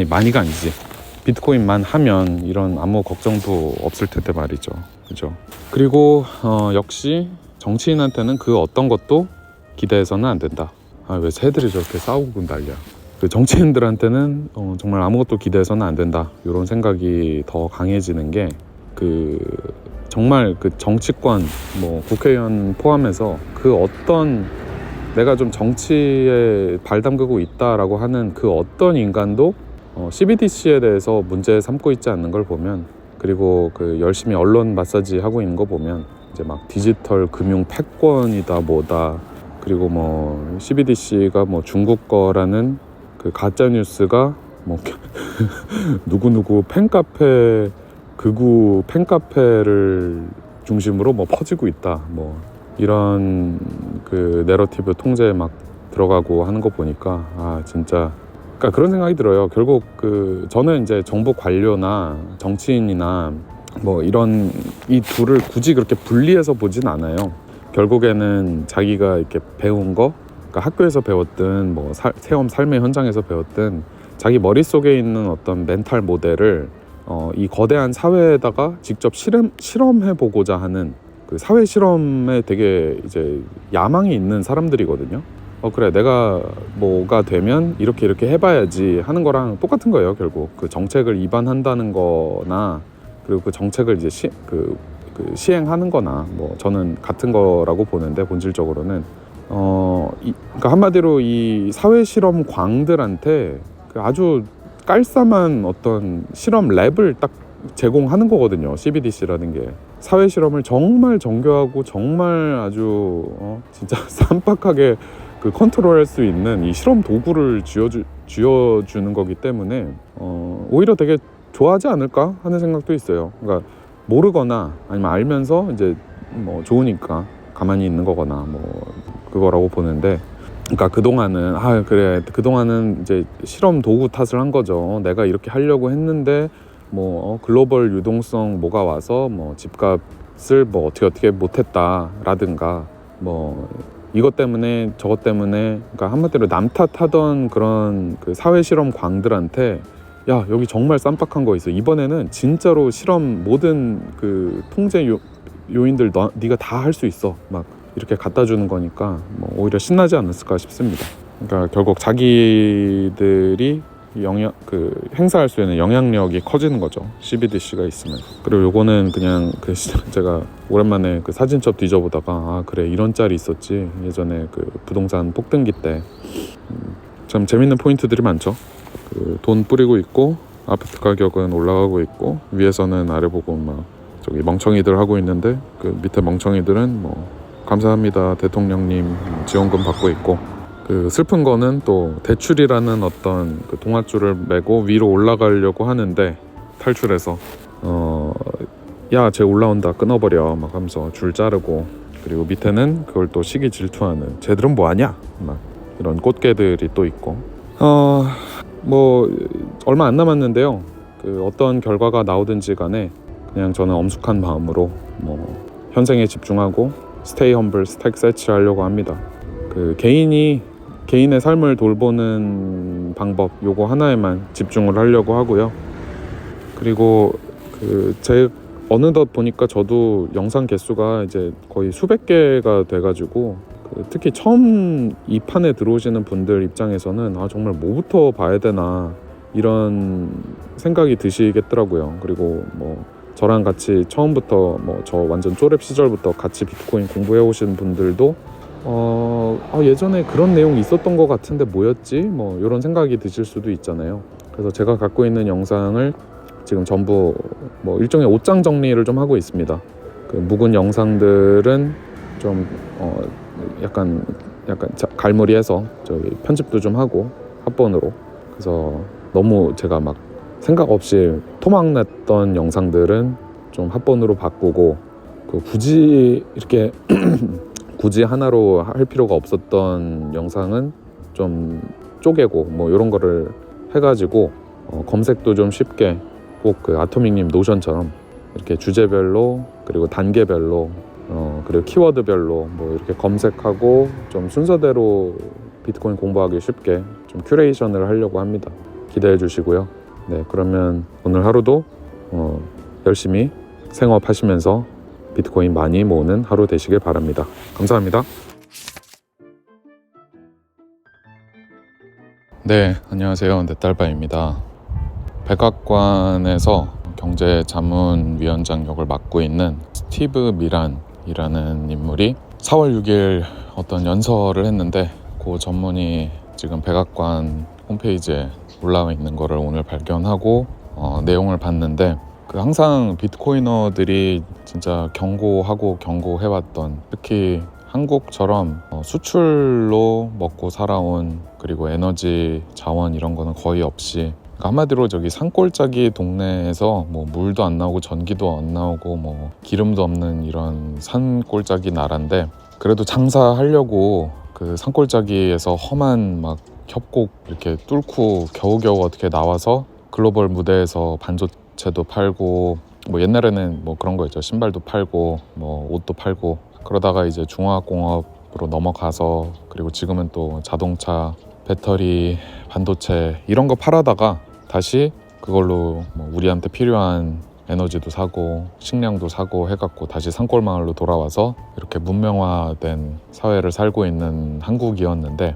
많이가 아니지 비트코인만 하면 이런 아무 걱정도 없을 텐데 말이죠. 그죠? 그리고 역시 정치인한테는 그 어떤 것도 기대해서는 안 된다. 왜 새들이 저렇게 싸우고 난리야. 그 정치인들한테는 정말 아무것도 기대해서는 안 된다. 이런 생각이 더 강해지는 게 그 정말 그 정치권 뭐 국회의원 포함해서 그 어떤 내가 좀 정치에 발 담그고 있다라고 하는 그 어떤 인간도 CBDC에 대해서 문제 삼고 있지 않는 걸 보면 그리고 그 열심히 언론 마사지 하고 있는 거 보면 이제 막 디지털 금융 패권이다 뭐다 그리고 뭐 CBDC가 뭐 중국 거라는 그 가짜 뉴스가 뭐 누구 팬카페 극우 팬카페를 중심으로 뭐 퍼지고 있다 뭐 이런 그 내러티브 통제에 막 들어가고 하는 거 보니까 진짜 그러니까 그런 생각이 들어요. 결국 그 저는 이제 정부 관료나 정치인이나 뭐 이런 이 둘을 굳이 그렇게 분리해서 보진 않아요. 결국에는 자기가 이렇게 배운 거 그러니까 학교에서 배웠든 뭐 삶의 현장에서 배웠든 자기 머릿속에 있는 어떤 멘탈 모델을 이 거대한 사회에다가 직접 실험해 보고자 하는 그 사회 실험에 되게 이제 야망이 있는 사람들이거든요. 그래 내가 뭐가 되면 이렇게 해봐야지 하는 거랑 똑같은 거예요. 결국 그 정책을 입안한다는 거나 그리고 그 정책을 이제 시행하는 거나 뭐 저는 같은 거라고 보는데 본질적으로는 그러니까 한마디로 이 사회 실험 광들한테 그 아주 깔쌈한 어떤 실험 랩을 딱 제공하는 거거든요. CBDC라는 게 사회 실험을 정말 정교하고 정말 아주 진짜 쌈박하게 그 컨트롤할 수 있는 이 실험 도구를 쥐어주는 거기 때문에 오히려 되게 좋아하지 않을까 하는 생각도 있어요. 그러니까 모르거나 아니면 알면서 이제 뭐 좋으니까 가만히 있는 거거나 뭐 그거라고 보는데 그러니까 그동안은 이제 실험 도구 탓을 한 거죠. 내가 이렇게 하려고 했는데 뭐 글로벌 유동성 뭐가 와서 뭐 집값을 뭐 어떻게 못했다라든가 뭐 이것 때문에 저것 때문에 그러니까 한마디로 남 탓하던 그런 그 사회 실험 광들한테 야 여기 정말 쌈박한 거 있어. 이번에는 진짜로 실험 모든 그 통제 요인들 네가 다 할 수 있어. 막 이렇게 갖다 주는 거니까 뭐 오히려 신나지 않았을까 싶습니다. 그러니까 결국 자기들이 행사할 수 있는 영향력이 커지는 거죠. CBDC가 있으면. 그리고 요거는 그냥 제가 오랜만에 그 사진첩 뒤져보다가 아 그래 이런 짤이 있었지 예전에 그 부동산 폭등기 때. 참 재밌는 포인트들이 많죠. 그 돈 뿌리고 있고 아파트 가격은 올라가고 있고 위에서는 아래 보고 막 저기 멍청이들 하고 있는데 그 밑에 멍청이들은 뭐 감사합니다 대통령님 지원금 받고 있고, 그 슬픈 거는 또 대출이라는 어떤 그 동아줄을 메고 위로 올라가려고 하는데 탈출해서 야 쟤 올라온다 끊어버려 막 하면서 줄 자르고, 그리고 밑에는 그걸 또 시기 질투하는 쟤들은 뭐하냐 막 이런 꽃게들이 또 있고, 뭐 얼마 안 남았는데요. 그 어떤 결과가 나오든지 간에 그냥 저는 엄숙한 마음으로 뭐 현생에 집중하고 스테이 험블 스택 세치하려고 합니다. 그 개인의 삶을 돌보는 방법 요거 하나에만 집중을 하려고 하고요. 그리고 제 어느덧 보니까 저도 영상 개수가 이제 거의 수백 개가 돼가지고 특히 처음 이 판에 들어오시는 분들 입장에서는 아 정말 뭐부터 봐야 되나 이런 생각이 드시겠더라고요. 그리고 뭐 저랑 같이 처음부터 뭐 저 완전 쪼렙 시절부터 같이 비트코인 공부해 오신 분들도 예전에 그런 내용이 있었던 것 같은데 뭐였지? 뭐 이런 생각이 드실 수도 있잖아요. 그래서 제가 갖고 있는 영상을 지금 전부 뭐 일종의 옷장 정리를 좀 하고 있습니다. 그 묵은 영상들은 좀 약간 갈무리해서 저기 편집도 좀 하고 합본으로. 그래서 너무 제가 막 생각 없이 토막냈던 영상들은 좀 합본으로 바꾸고, 굳이 이렇게 굳이 하나로 할 필요가 없었던 영상은 좀 쪼개고 뭐 이런 거를 해가지고 검색도 좀 쉽게 꼭 그 아토믹님 노션처럼 이렇게 주제별로 그리고 단계별로 그리고 키워드별로 뭐 이렇게 검색하고 좀 순서대로 비트코인 공부하기 쉽게 좀 큐레이션을 하려고 합니다. 기대해 주시고요. 네, 그러면 오늘 하루도 열심히 생업하시면서 비트코인 많이 모으는 하루 되시길 바랍니다. 감사합니다. 네, 안녕하세요. 넷달바입니다. 백악관에서 경제자문위원장 역을 맡고 있는 스티브 미란이라는 인물이 4월 6일 어떤 연설을 했는데 그 전문이 지금 백악관 홈페이지에 올라와 있는 거를 오늘 발견하고 내용을 봤는데, 항상 비트코이너들이 진짜 경고해왔던, 특히 한국처럼 수출로 먹고 살아온, 그리고 에너지 자원 이런 거는 거의 없이, 한마디로 저기 산골짜기 동네에서 뭐 물도 안 나오고 전기도 안 나오고 뭐 기름도 없는 이런 산골짜기 나라인데, 그래도 장사하려고 그 산골짜기에서 험한 막 협곡 이렇게 뚫고 겨우겨우 어떻게 나와서 글로벌 무대에서 반도체도 팔고, 뭐 옛날에는 뭐 그런 거 있죠. 신발도 팔고 뭐 옷도 팔고, 그러다가 이제 중화학공업으로 넘어가서, 그리고 지금은 또 자동차, 배터리, 반도체 이런 거 팔아다가 다시 그걸로 뭐 우리한테 필요한 에너지도 사고 식량도 사고 해갖고 다시 산골마을로 돌아와서 이렇게 문명화된 사회를 살고 있는 한국이었는데,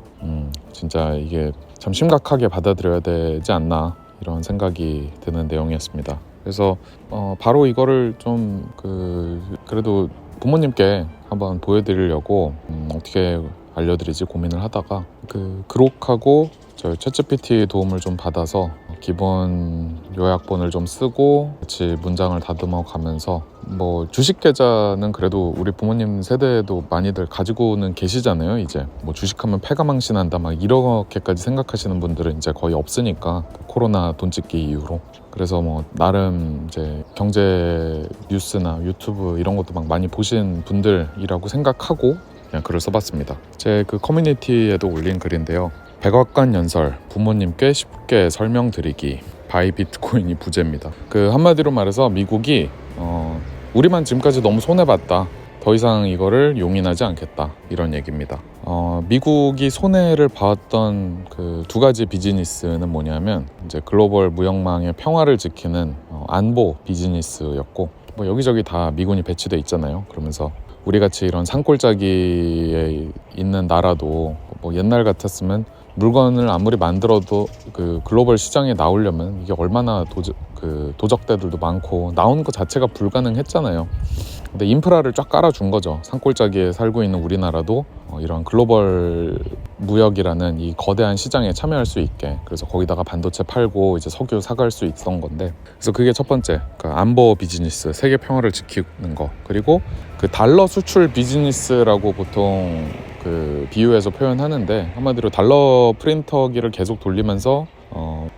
진짜 이게 참 심각하게 받아들여야 되지 않나 이런 생각이 드는 내용이었습니다. 그래서 바로 이거를 좀 그래도 부모님께 한번 보여드리려고 어떻게 알려드리지 고민을 하다가 그록하고 저희 챗GPT 도움을 좀 받아서 기본 요약본을 좀 쓰고 같이 문장을 다듬어 가면서, 뭐 주식 계좌는 그래도 우리 부모님 세대에도 많이들 가지고는 계시잖아요. 이제 뭐 주식하면 패가 망신한다 막 이렇게까지 생각하시는 분들은 이제 거의 없으니까, 코로나 돈 찍기 이후로. 그래서 뭐 나름 이제 경제 뉴스나 유튜브 이런 것도 막 많이 보신 분들이라고 생각하고 그냥 글을 써봤습니다. 제 그 커뮤니티에도 올린 글인데요. 백악관 연설, 부모님께 쉽게 설명드리기, 바이 비트코인이 부재입니다. 한마디로 말해서 미국이 우리만 지금까지 너무 손해봤다, 더 이상 이거를 용인하지 않겠다, 이런 얘기입니다. 미국이 손해를 봤던 그 두 가지 비즈니스는 뭐냐면, 이제 글로벌 무역망의 평화를 지키는 안보 비즈니스였고, 뭐 여기저기 다 미군이 배치돼 있잖아요. 그러면서 우리같이 이런 산골짜기에 있는 나라도 뭐 옛날 같았으면 물건을 아무리 만들어도 그 글로벌 시장에 나오려면 이게 얼마나 도적대들도 많고 나오는 것 자체가 불가능했잖아요. 근데 인프라를 쫙 깔아준 거죠. 산골짜기에 살고 있는 우리나라도 이런 글로벌 무역이라는 이 거대한 시장에 참여할 수 있게, 그래서 거기다가 반도체 팔고 이제 석유 사갈 수 있던 건데, 그래서 그게 첫 번째, 그러니까 안보 비즈니스, 세계 평화를 지키는 거. 그리고 그 달러 수출 비즈니스라고 보통 그 비유해서 표현하는데, 한마디로 달러 프린터기를 계속 돌리면서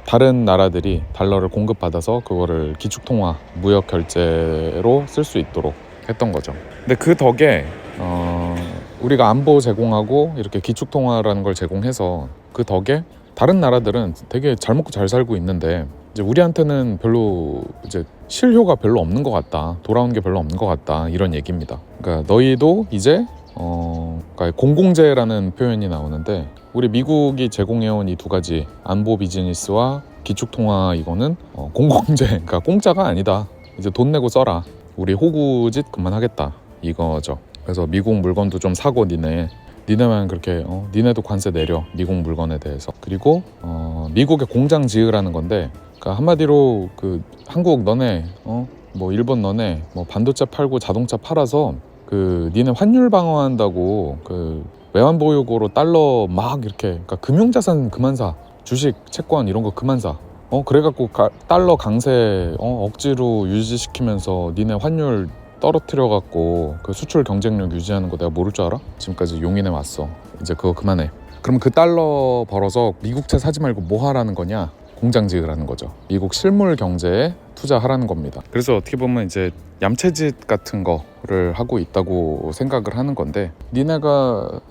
다른 나라들이 달러를 공급받아서 그거를 기축통화 무역 결제로 쓸 수 있도록 했던 거죠. 근데 그 덕에 우리가 안보 제공하고 이렇게 기축통화라는 걸 제공해서 그 덕에 다른 나라들은 되게 잘 먹고 잘 살고 있는데, 이제 우리한테는 별로 이제 실효가 별로 없는 것 같다, 돌아온 게 별로 없는 것 같다, 이런 얘기입니다. 그러니까 너희도 이제 그러니까 공공재라는 표현이 나오는데, 우리 미국이 제공해온 이 두 가지 안보 비즈니스와 기축통화, 이거는 공공재, 그러니까 공짜가 아니다. 이제 돈 내고 써라. 우리 호구짓 그만하겠다, 이거죠. 그래서 미국 물건도 좀 사고, 니네만 그렇게 니네도 관세 내려, 미국 물건에 대해서. 그리고 미국에 공장 지으라는 건데, 그러니까 한마디로 그 한국 너네 뭐 일본 너네 뭐 반도체 팔고 자동차 팔아서 그 니네 환율 방어한다고 그 외환 보유고로 달러 막 이렇게, 그러니까 금융자산 그만 사, 주식, 채권 이런 거 그만 사. 그래갖고 달러 강세 억지로 유지시키면서 니네 환율 떨어뜨려갖고 그 수출 경쟁력 유지하는 거 내가 모를 줄 알아? 지금까지 용인해 왔어. 이제 그거 그만해. 그럼 그 달러 벌어서 미국채 사지 말고 뭐 하라는 거냐? 공장 지으라는 거죠. 미국 실물 경제에 투자하라는 겁니다. 그래서 어떻게 보면 이제 얌체짓 같은 거를 하고 있다고 생각을 하는 건데, 니네가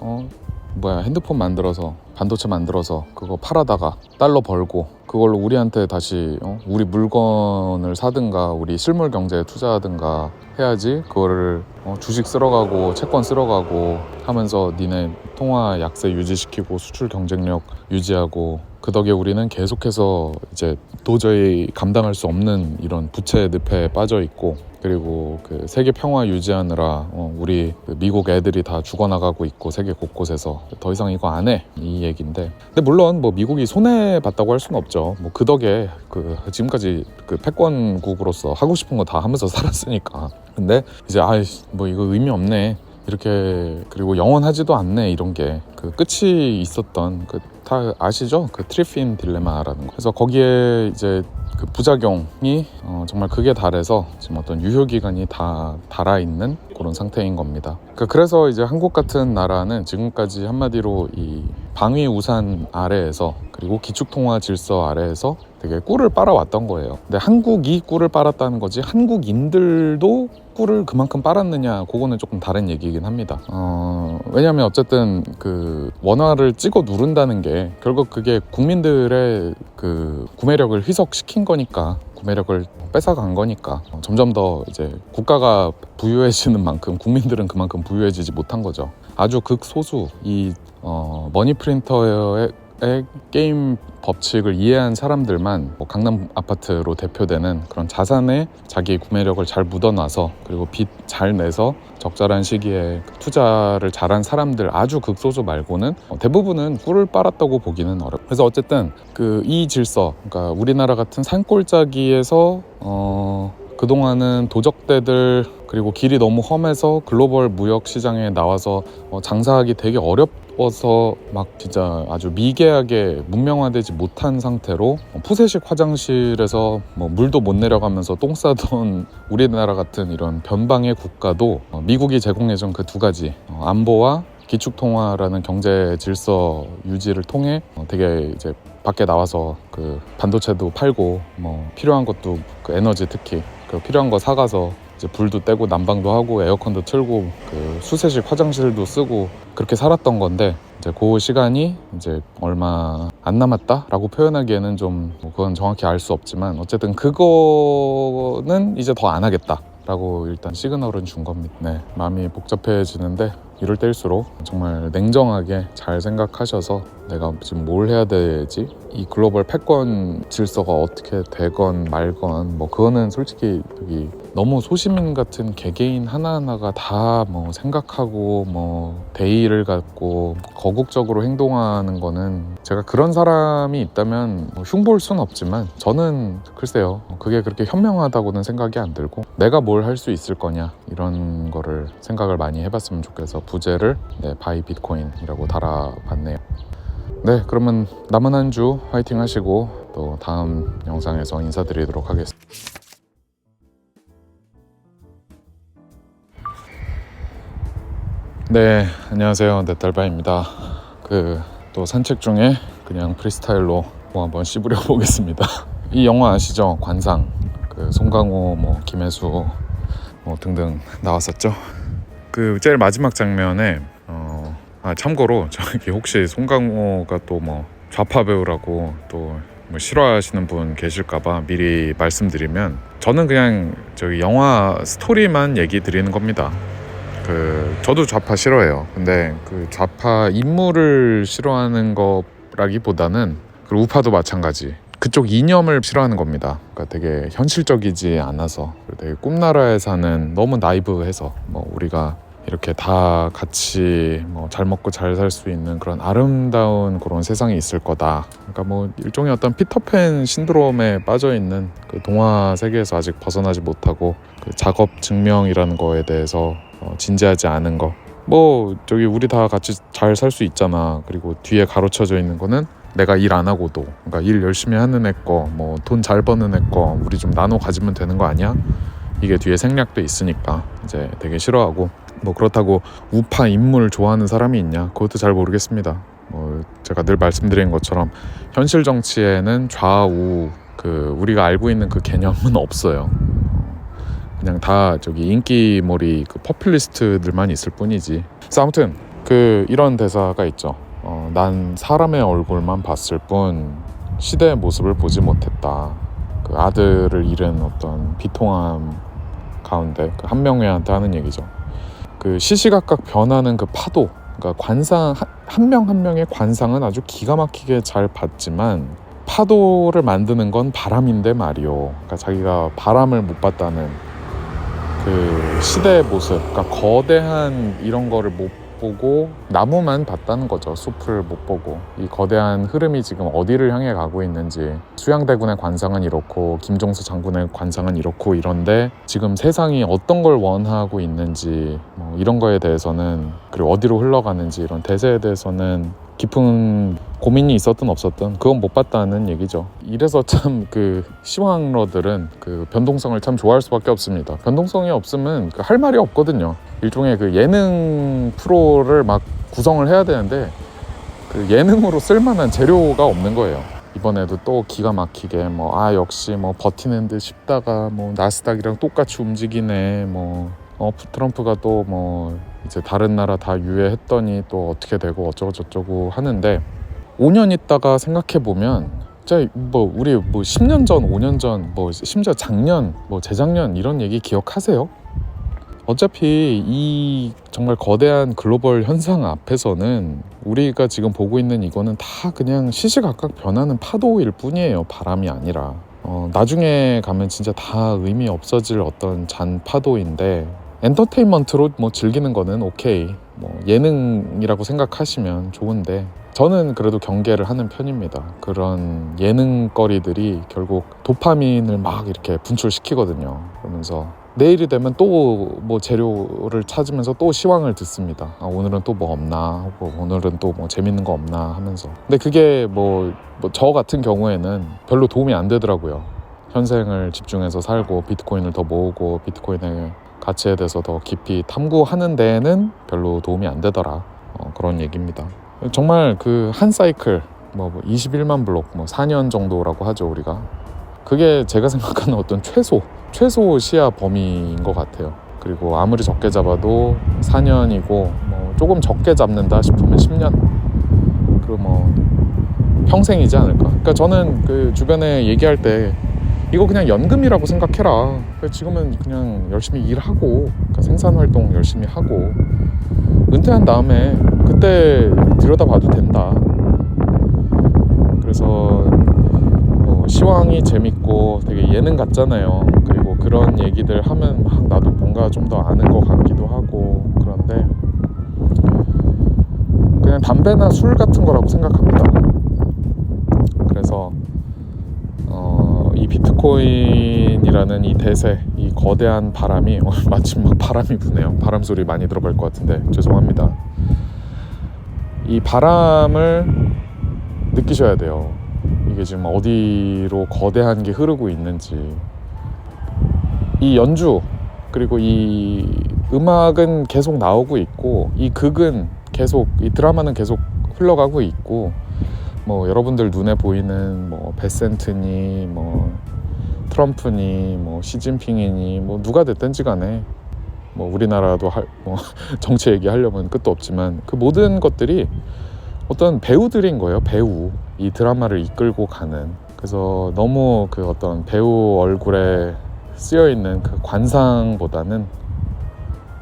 핸드폰 만들어서 반도체 만들어서 그거 팔아다가 달러 벌고 그걸로 우리한테 다시 우리 물건을 사든가 우리 실물 경제에 투자하든가 해야지, 그거를 주식 쓸어가고 채권 쓸어가고 하면서 니네 통화 약세 유지시키고 수출 경쟁력 유지하고, 그 덕에 우리는 계속해서 이제 도저히 감당할 수 없는 이런 부채 늪에 빠져 있고, 그리고 그 세계 평화 유지하느라 우리 그 미국 애들이 다 죽어나가고 있고 세계 곳곳에서 더 이상 이거 안 해, 이 얘기인데, 근데 물론 뭐 미국이 손해 봤다고 할 수는 없죠. 뭐 그 덕에 그 지금까지 그 패권국으로서 하고 싶은 거 다 하면서 살았으니까. 근데 이제 뭐 이거 의미 없네 이렇게, 그리고 영원하지도 않네, 이런 게 그 끝이 있었던 그 다 아시죠? 그 트리핀 딜레마라는 거. 그래서 거기에 이제 그 부작용이 정말 극에 달해서 지금 어떤 유효기간이 다 달아있는 그런 상태인 겁니다. 그래서 이제 한국 같은 나라는 지금까지 한마디로 이 방위 우산 아래에서, 그리고 기축통화 질서 아래에서 되게 꿀을 빨아왔던 거예요. 근데 한국이 꿀을 빨았다는 거지, 한국인들도 꿀을 그만큼 빨았느냐, 그거는 조금 다른 얘기이긴 합니다. 왜냐하면 어쨌든 그 원화를 찍어 누른다는 게 결국 그게 국민들의 그 구매력을 희석시킨 거니까, 구매력을 뺏어간 거니까 점점 더 이제 국가가 부유해지는 만큼 국민들은 그만큼 부유해지지 못한 거죠. 아주 극소수 이 머니 프린터의 게임 법칙을 이해한 사람들만 뭐 강남 아파트로 대표되는 그런 자산에 자기 구매력을 잘 묻어놔서, 그리고 빚 잘 내서 적절한 시기에 투자를 잘한 사람들 아주 극소수 말고는 대부분은 꿀을 빨았다고 보기는 어렵고, 그래서 어쨌든 그 이 질서, 그러니까 우리나라 같은 산골짜기에서 그동안은 도적대들, 그리고 길이 너무 험해서 글로벌 무역 시장에 나와서 장사하기 되게 어려워서 막 진짜 아주 미개하게 문명화되지 못한 상태로 푸세식 화장실에서 뭐 물도 못 내려가면서 똥 싸던 우리나라 같은 이런 변방의 국가도 미국이 제공해준 그 두 가지 안보와 기축통화라는 경제 질서 유지를 통해 되게 이제 밖에 나와서 그 반도체도 팔고 뭐 필요한 것도 그 에너지, 특히 그 필요한 거 사가서 이제 불도 떼고 난방도 하고 에어컨도 틀고 그 수세식 화장실도 쓰고 그렇게 살았던 건데, 이제 그 시간이 이제 얼마 안 남았다라고 표현하기에는 좀 그건 정확히 알 수 없지만, 어쨌든 그거는 이제 더 안 하겠다 라고 일단 시그널은 준 겁니다. 네, 마음이 복잡해지는데 이럴 때일수록 정말 냉정하게 잘 생각하셔서 내가 지금 뭘 해야 되지? 이 글로벌 패권 질서가 어떻게 되건 말건 뭐 그거는 솔직히 여기 너무 소시민 같은 개개인 하나하나가 다 뭐 생각하고 뭐 대의를 갖고 거국적으로 행동하는 거는 제가 그런 사람이 있다면 뭐 흉볼 순 없지만 저는 글쎄요 그게 그렇게 현명하다고는 생각이 안 들고 내가 뭘 할 수 있을 거냐 이런 거를 생각을 많이 해봤으면 좋겠어서 부제를 바이 비트코인이라고 달아봤네요. 네, 그러면 남은 한 주 화이팅 하시고 또 다음 영상에서 인사드리도록 하겠습니다. 네, 안녕하세요. 넷달바입니다. 또 산책 중에 그냥 프리스타일로 뭐 한번 씹으려 보겠습니다. 이 영화 아시죠? 관상. 송강호, 김혜수 등등 나왔었죠. 제일 마지막 장면에 참고로 저기 혹시 송강호가 또 좌파 배우라고 또 싫어하시는 분 계실까봐 미리 말씀드리면 저는 그냥 저기 영화 스토리만 얘기 드리는 겁니다. 저도 좌파 싫어해요. 근데 좌파 인물을 싫어하는 거라기보다는 우파도 마찬가지. 그쪽 이념을 싫어하는 겁니다. 그러니까 되게 현실적이지 않아서 되게 꿈나라에 사는 너무 나이브해서 우리가 이렇게 다 같이 잘 먹고 잘 살 수 있는 그런 아름다운 그런 세상이 있을 거다. 그러니까 일종의 어떤 피터팬 신드롬에 빠져 있는 동화 세계에서 아직 벗어나지 못하고 작업 증명이라는 거에 대해서 진지하지 않은 거. 저기 우리 다 같이 잘 살 수 있잖아. 그리고 뒤에 가로쳐져 있는 거는 내가 일 안 하고도 그러니까 일 열심히 하는 애 거, 돈 잘 버는 애 거 우리 좀 나눠 가지면 되는 거 아니야? 이게 뒤에 생략도 있으니까 이제 되게 싫어하고 그렇다고 우파 인물 좋아하는 사람이 있냐? 그것도 잘 모르겠습니다. 제가 늘 말씀드린 것처럼 현실 정치에는 좌우 우리가 알고 있는 그 개념은 없어요. 그냥 다 저기 인기몰이 퍼퓰리스트들만 있을 뿐이지. 그래서 아무튼 이런 대사가 있죠. 난 사람의 얼굴만 봤을 뿐 시대의 모습을 보지 못했다. 아들을 잃은 어떤 비통함 가운데 한명회한테 하는 얘기죠. 시시각각 변하는 파도, 그러니까 관상 한 명 한 명의 관상은 아주 기가 막히게 잘 봤지만 파도를 만드는 건 바람인데 말이요. 그러니까 자기가 바람을 못 봤다는 시대의 모습, 그러니까 거대한 이런 거를 못 보고 나무만 봤다는 거죠. 숲을 못 보고 이 거대한 흐름이 지금 어디를 향해 가고 있는지. 수양대군의 관상은 이렇고 김종수 장군의 관상은 이렇고 이런데 지금 세상이 어떤 걸 원하고 있는지 이런 거에 대해서는, 그리고 어디로 흘러가는지 이런 대세에 대해서는 깊은 고민이 있었든 없었든 그건 못 봤다는 얘기죠. 이래서 참 시황러들은 변동성을 참 좋아할 수밖에 없습니다. 변동성이 없으면 할 말이 없거든요. 일종의 예능 프로를 막 구성을 해야 되는데 예능으로 쓸만한 재료가 없는 거예요. 이번에도 또 기가 막히게 역시 버티는 듯 싶다가 나스닥이랑 똑같이 움직이네. 트럼프가 또 이제 다른 나라 다 유예했더니 또 어떻게 되고 어쩌고 저쩌고 하는데 5년 있다가 생각해보면 진짜 우리 10년 전, 5년 전, 심지어 작년, 재작년 이런 얘기 기억하세요? 어차피 이 정말 거대한 글로벌 현상 앞에서는 우리가 지금 보고 있는 이거는 다 그냥 시시각각 변하는 파도일 뿐이에요. 바람이 아니라. 나중에 가면 진짜 다 의미 없어질 어떤 잔 파도인데 엔터테인먼트로 즐기는 거는 오케이. 예능이라고 생각하시면 좋은데 저는 그래도 경계를 하는 편입니다. 그런 예능거리들이 결국 도파민을 막 이렇게 분출시키거든요. 그러면서 내일이 되면 또 재료를 찾으면서 또 시황을 듣습니다. 오늘은 또 없나, 오늘은 또 재밌는 거 없나 하면서. 근데 그게 저 같은 경우에는 별로 도움이 안 되더라고요. 현생을 집중해서 살고 비트코인을 더 모으고 비트코인의 가치에 대해서 더 깊이 탐구하는 데에는 별로 도움이 안 되더라. 그런 얘기입니다. 정말 한 사이클 21만 블록 4년 정도라고 하죠 우리가. 그게 제가 생각하는 어떤 최소 시야 범위인 것 같아요. 그리고 아무리 적게 잡아도 4년이고 조금 적게 잡는다 싶으면 10년, 그리고 평생이지 않을까. 그러니까 저는 주변에 얘기할 때 이거 그냥 연금이라고 생각해라. 지금은 그냥 열심히 일하고 생산활동 열심히 하고 은퇴한 다음에 그때 들여다봐도 된다. 그래서 시황이 재밌고 되게 예능 같잖아요. 그리고 그런 얘기들 하면 막 나도 뭔가 좀 더 아는 것 같기도 하고, 그런데 그냥 담배나 술 같은 거라고 생각합니다. 그래서 이 비트코인이라는 이 대세, 이 거대한 바람이 마침 막 바람이 부네요. 바람 소리 많이 들어갈 것 같은데 죄송합니다. 이 바람을 느끼셔야 돼요. 이게 지금 어디로 거대한 게 흐르고 있는지. 이 연주 그리고 이 음악은 계속 나오고 있고, 이 극은 계속, 이 드라마는 계속 흘러가고 있고, 뭐 여러분들 눈에 보이는 뭐 베센트니 뭐 트럼프니 뭐 시진핑이니 뭐 누가 됐든지 간에, 뭐 우리나라도 뭐 정치 얘기하려면 끝도 없지만 그 모든 것들이 어떤 배우들인 거예요. 배우, 이 드라마를 이끌고 가는. 그래서 너무 그 어떤 배우 얼굴에 쓰여있는 그 관상보다는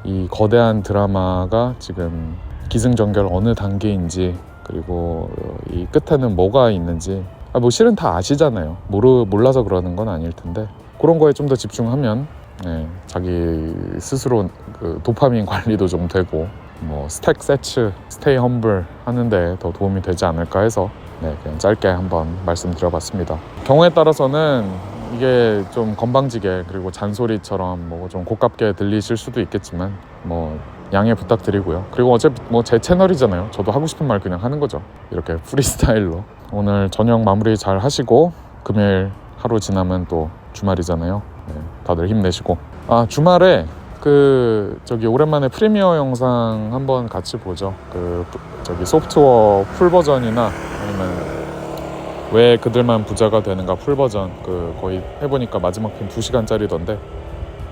이 거대한 드라마가 지금 기승전결 어느 단계인지, 그리고 이 끝에는 뭐가 있는지, 뭐 실은 다 아시잖아요. 몰라서 그러는 건 아닐 텐데, 그런 거에 좀 더 집중하면 자기 스스로 그 도파민 관리도 좀 되고, 뭐 스택 세츠, 스테이 험블 하는데 더 도움이 되지 않을까 해서 그냥 짧게 한번 말씀드려봤습니다. 경우에 따라서는 이게 좀 건방지게, 그리고 잔소리처럼 뭐 좀 고깝게 들리실 수도 있겠지만 뭐 양해 부탁드리고요. 그리고 어차피 뭐 제 채널이잖아요. 저도 하고 싶은 말 그냥 하는 거죠. 이렇게 프리스타일로. 오늘 저녁 마무리 잘 하시고, 금요일 하루 지나면 또 주말이잖아요. 다들 힘내시고. 주말에 저기 오랜만에 프리미어 영상 한번 같이 보죠. 저기 소프트웨어 풀 버전이나 아니면 왜 그들만 부자가 되는가 풀 버전, 거의 해보니까 마지막 편 2시간짜리던데,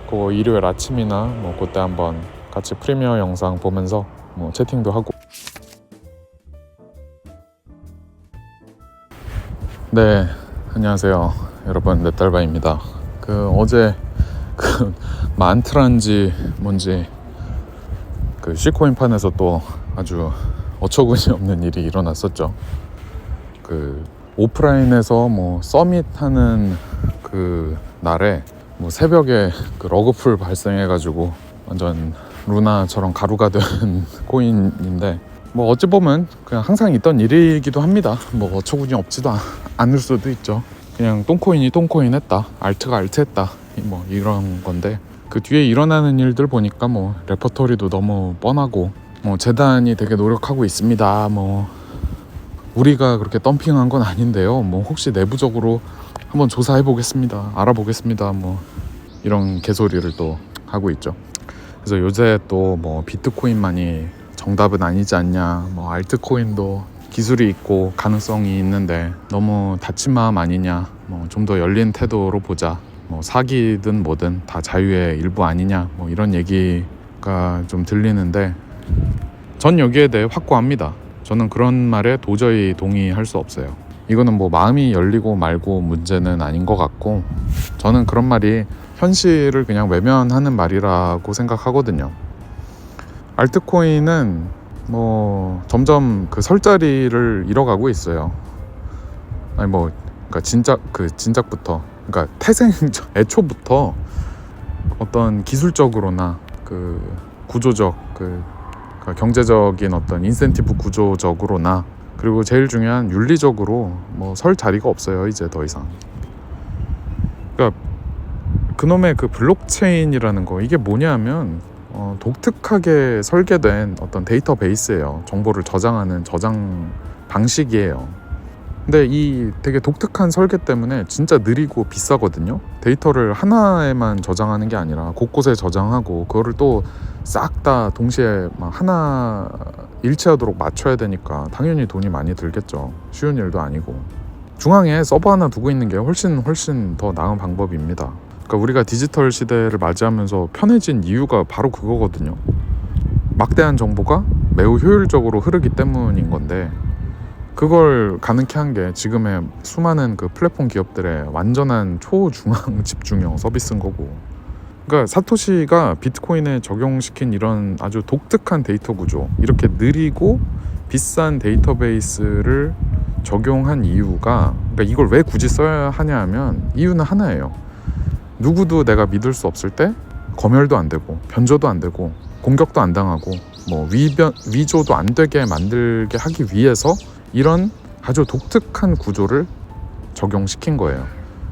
그거 일요일 아침이나 뭐 그때 한번 같이 프리미어 영상 보면서 뭐 채팅도 하고. 네, 안녕하세요 여러분, 넷달바입니다. 어제 만트라인지 뭔지 시코인판에서 또 아주 어처구니 없는 일이 일어났었죠. 오프라인에서 뭐 서밋하는 날에 뭐 새벽에 러그풀 발생해가지고 완전 루나처럼 가루가 된 코인인데, 뭐 어찌 보면 그냥 항상 있던 일이기도 합니다. 뭐 어처구니 없지도 않을 수도 있죠. 그냥 똥코인이 똥코인 했다, 알트가 알트 했다, 뭐 이런 건데, 그 뒤에 일어나는 일들 보니까 뭐 레퍼토리도 너무 뻔하고, 뭐 재단이 되게 노력하고 있습니다, 뭐 우리가 그렇게 덤핑한 건 아닌데요, 뭐 혹시 내부적으로 한번 조사해 보겠습니다, 알아보겠습니다, 뭐 이런 개소리를 또 하고 있죠. 그래서 요새 또 뭐 비트코인만이 정답은 아니지 않냐, 뭐 알트코인도 기술이 있고 가능성이 있는데 너무 닫힌 마음 아니냐, 뭐 좀 더 열린 태도로 보자, 뭐 사기든 뭐든 다 자유의 일부 아니냐, 뭐 이런 얘기가 좀 들리는데, 전 여기에 대해 확고합니다. 저는 그런 말에 도저히 동의할 수 없어요. 이거는 뭐 마음이 열리고 말고 문제는 아닌 것 같고, 저는 그런 말이 현실을 그냥 외면하는 말이라고 생각하거든요. 알트코인은 뭐 점점 설 자리를 잃어가고 있어요. 아니 뭐 그러니까 진작부터, 그러니까 태생 애초부터 어떤 기술적으로나 구조적 그러니까 경제적인 어떤 인센티브 구조적으로나, 그리고 제일 중요한 윤리적으로 뭐 설 자리가 없어요 이제 더 이상. 그러니까 그놈의 블록체인이라는 거, 이게 뭐냐면 독특하게 설계된 어떤 데이터베이스예요. 정보를 저장하는 저장 방식이에요. 근데 이 되게 독특한 설계 때문에 진짜 느리고 비싸거든요. 데이터를 하나에만 저장하는 게 아니라 곳곳에 저장하고, 그거를 또 싹 다 동시에 막 하나 일치하도록 맞춰야 되니까 당연히 돈이 많이 들겠죠. 쉬운 일도 아니고. 중앙에 서버 하나 두고 있는 게 훨씬 더 나은 방법입니다. 그러니까 우리가 디지털 시대를 맞이하면서 편해진 이유가 바로 그거거든요. 막대한 정보가 매우 효율적으로 흐르기 때문인 건데, 그걸 가능케 한 게 지금의 수많은 플랫폼 기업들의 완전한 초중앙 집중형 서비스인 거고, 그러니까 사토시가 비트코인에 적용시킨 이런 아주 독특한 데이터 구조, 이렇게 느리고 비싼 데이터베이스를 적용한 이유가, 그러니까 이걸 왜 굳이 써야 하냐 하면 이유는 하나예요. 누구도 내가 믿을 수 없을 때 검열도 안 되고 변조도 안 되고 공격도 안 당하고 뭐 위조도 안 되게 만들게 하기 위해서 이런 아주 독특한 구조를 적용시킨 거예요.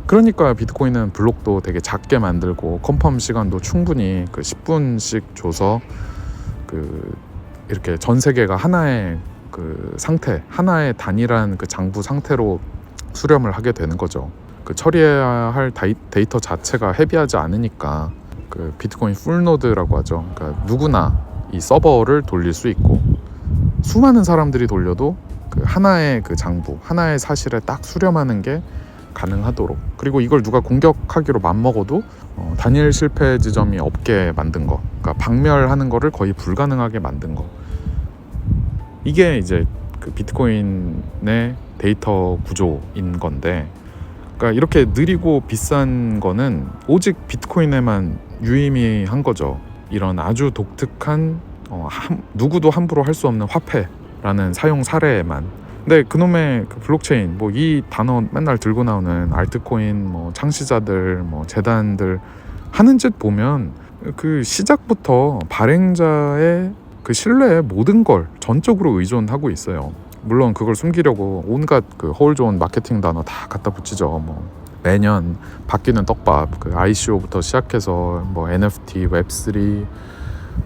그러니까 비트코인은 블록도 되게 작게 만들고 컨펌 시간도 충분히 그 10분씩 줘서 그 이렇게 전 세계가 하나의 그 상태, 하나의 단일한 그 장부 상태로 수렴을 하게 되는 거죠. 그 처리해야 할 데이터 자체가 헤비하지 않으니까 그 비트코인 풀노드라고 하죠. 그러니까 누구나 이 서버를 돌릴 수 있고 수많은 사람들이 돌려도 그 하나의 그 장부, 하나의 사실에 딱 수렴하는 게 가능하도록, 그리고 이걸 누가 공격하기로 맘먹어도 단일 실패 지점이 없게 만든 거, 그러니까 박멸하는 거를 거의 불가능하게 만든 거, 이게 이제 그 비트코인의 데이터 구조인 건데, 그러니까 이렇게 느리고 비싼 거는 오직 비트코인에만 유의미한 거죠. 이런 아주 독특한 누구도 함부로 할 수 없는 화폐라는 사용 사례에만. 근데 그놈의 그 블록체인, 뭐 이 단어 맨날 들고 나오는 알트코인, 뭐 창시자들, 뭐 재단들 하는 짓 보면 그 시작부터 발행자의 그 신뢰에 모든 걸 전적으로 의존하고 있어요. 물론 그걸 숨기려고 온갖 그 허울 좋은 마케팅 단어 다 갖다 붙이죠. 뭐 매년 바뀌는 떡밥, 그 ICO부터 시작해서 뭐 NFT, 웹3,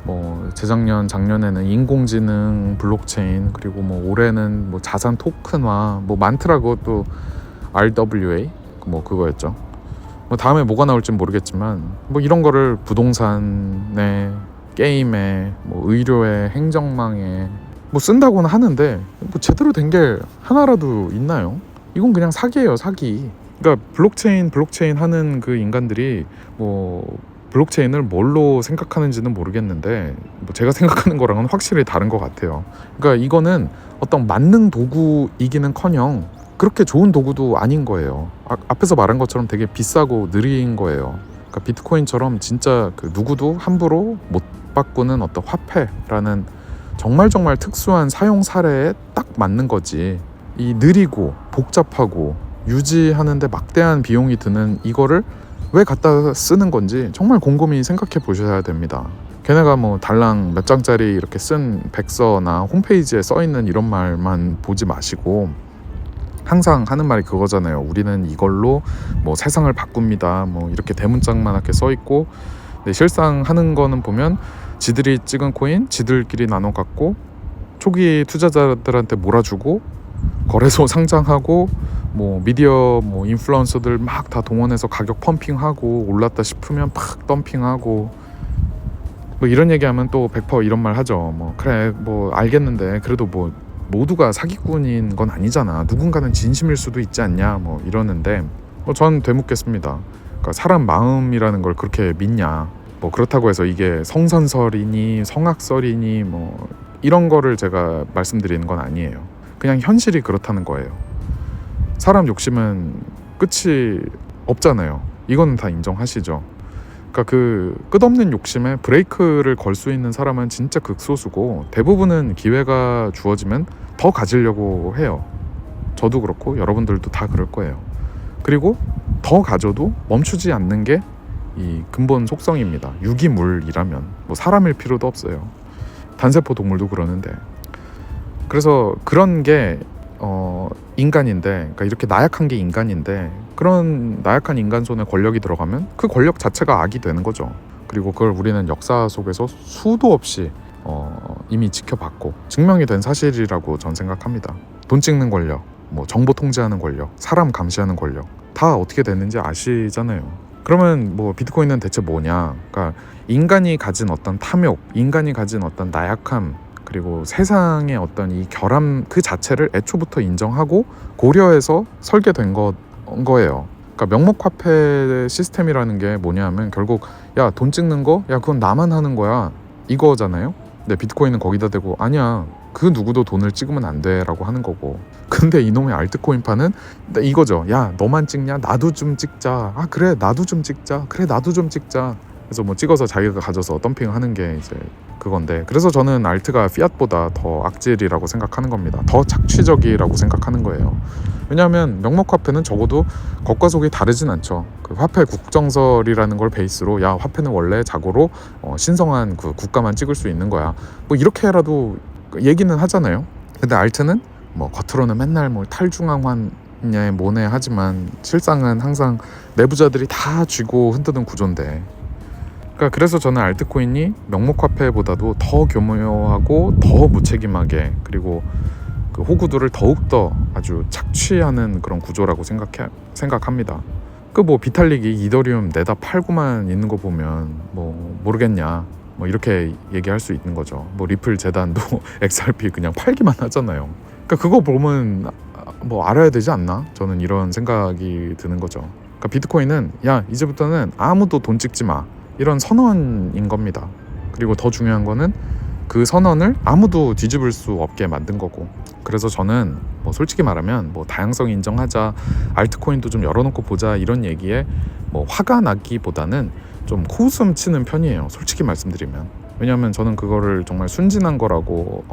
뭐 재작년, 작년에는 인공지능, 블록체인, 그리고 뭐 올해는 뭐 자산 토큰화, 뭐 많더라고. 또 RWA 뭐 그거였죠. 뭐 다음에 뭐가 나올지 모르겠지만 뭐 이런 거를 부동산에, 게임에, 뭐 의료에, 행정망에 뭐 쓴다고는 하는데 뭐 제대로 된 게 하나라도 있나요? 이건 그냥 사기예요, 사기. 그러니까 블록체인 하는 그 인간들이 뭐 블록체인을 뭘로 생각하는지는 모르겠는데 뭐 제가 생각하는 거랑은 확실히 다른 것 같아요. 그러니까 이거는 어떤 만능 도구이기는커녕 그렇게 좋은 도구도 아닌 거예요. 앞에서 말한 것처럼 되게 비싸고 느린 거예요. 그러니까 비트코인처럼 진짜 그 누구도 함부로 못 바꾸는 어떤 화폐라는 정말 특수한 사용 사례에 딱 맞는 거지. 이 느리고 복잡하고 유지하는데 막대한 비용이 드는 이거를 왜 갖다 쓰는 건지 정말 곰곰이 생각해 보셔야 됩니다. 걔네가 뭐 달랑 몇 장짜리 이렇게 쓴 백서나 홈페이지에 써있는 이런 말만 보지 마시고 항상 하는 말이 그거잖아요. 우리는 이걸로 뭐 세상을 바꿉니다. 뭐 이렇게 대문짝만하게 써있고, 근데 실상 하는 거는 보면 지들이 찍은 코인 지들끼리 나눠 갖고 초기 투자자들한테 몰아주고 거래소 상장하고 뭐 미디어 뭐 인플루언서들 막 다 동원해서 가격 펌핑하고 올랐다 싶으면 팍 덤핑하고 뭐 이런 얘기하면 또 100% 이런 말 하죠. 뭐 그래 뭐 알겠는데 그래도 뭐 모두가 사기꾼인 건 아니잖아. 누군가는 진심일 수도 있지 않냐 뭐 이러는데 전 되묻겠습니다. 그러니까 사람 마음이라는 걸 그렇게 믿냐. 뭐 그렇다고 해서 이게 성선설이니 성악설이니 뭐 이런 거를 제가 말씀드리는 건 아니에요. 그냥 현실이 그렇다는 거예요. 사람 욕심은 끝이 없잖아요. 이거는 다 인정하시죠. 그러니까 그 끝없는 욕심에 브레이크를 걸 수 있는 사람은 진짜 극소수고 대부분은 기회가 주어지면 더 가지려고 해요. 저도 그렇고 여러분들도 다 그럴 거예요. 그리고 더 가져도 멈추지 않는 게 이 근본 속성입니다. 유기물이라면 뭐 사람일 필요도 없어요. 단세포 동물도 그러는데. 그래서 그런 게 인간인데, 그러니까 이렇게 나약한 게 인간인데 그런 나약한 인간 손에 권력이 들어가면 그 권력 자체가 악이 되는 거죠. 그리고 그걸 우리는 역사 속에서 수도 없이 이미 지켜봤고 증명이 된 사실이라고 전 생각합니다. 돈 찍는 권력, 뭐 정보 통제하는 권력, 사람 감시하는 권력 다 어떻게 됐는지 아시잖아요. 그러면 뭐 비트코인은 대체 뭐냐? 그러니까 인간이 가진 어떤 탐욕, 인간이 가진 어떤 나약함, 그리고 세상의 어떤 이 결함 그 자체를 애초부터 인정하고 고려해서 설계된 거예요. 그러니까 명목화폐 시스템이라는 게 뭐냐면 결국 야 돈 찍는 거? 야 그건 나만 하는 거야 이거잖아요. 근데 비트코인은 거기다 대고 아니야 그 누구도 돈을 찍으면 안 돼 라고 하는 거고, 근데 이놈의 알트코인파는 이거죠. 야 너만 찍냐? 나도 좀 찍자. 아 그래 나도 좀 찍자. 그래 나도 좀 찍자. 그래서 뭐 찍어서 자기가 가져서 덤핑하는 게 이제 그건데, 그래서 저는 알트가 피앗보다 더 악질이라고 생각하는 겁니다. 더 착취적이라고 생각하는 거예요. 왜냐하면 명목화폐는 적어도 겉과 속이 다르진 않죠. 그 화폐 국정설이라는 걸 베이스로 야 화폐는 원래 자고로 신성한 그 국가만 찍을 수 있는 거야, 뭐 이렇게라도 얘기는 하잖아요. 근데 알트는 뭐 겉으로는 맨날 뭐 탈중앙화냐 뭐네 하지만 실상은 항상 내부자들이 다 쥐고 흔드는 구조인데, 그러니까 그래서 저는 알트코인이 명목화폐보다도 더 교묘하고 더 무책임하게, 그리고 그 호구들을 더욱더 아주 착취하는 그런 구조라고 생각합니다. 그 뭐 비탈릭이 이더리움 내다 팔고만 있는 거 보면 뭐 모르겠냐 뭐 이렇게 얘기할 수 있는 거죠. 뭐 리플 재단도 XRP 그냥 팔기만 하잖아요. 그러니까 그거 보면 뭐 알아야 되지 않나? 저는 이런 생각이 드는 거죠. 그러니까 비트코인은 야 이제부터는 아무도 돈 찍지 마, 이런 선언인 겁니다. 그리고 더 중요한 거는 그 선언을 아무도 뒤집을 수 없게 만든 거고, 그래서 저는 뭐 솔직히 말하면 뭐 다양성 인정하자, 알트코인도 좀 열어놓고 보자 이런 얘기에 뭐 화가 나기보다는 좀 코웃음 치는 편이에요, 솔직히 말씀드리면. 왜냐하면 저는 그거를 정말 순진한 거라고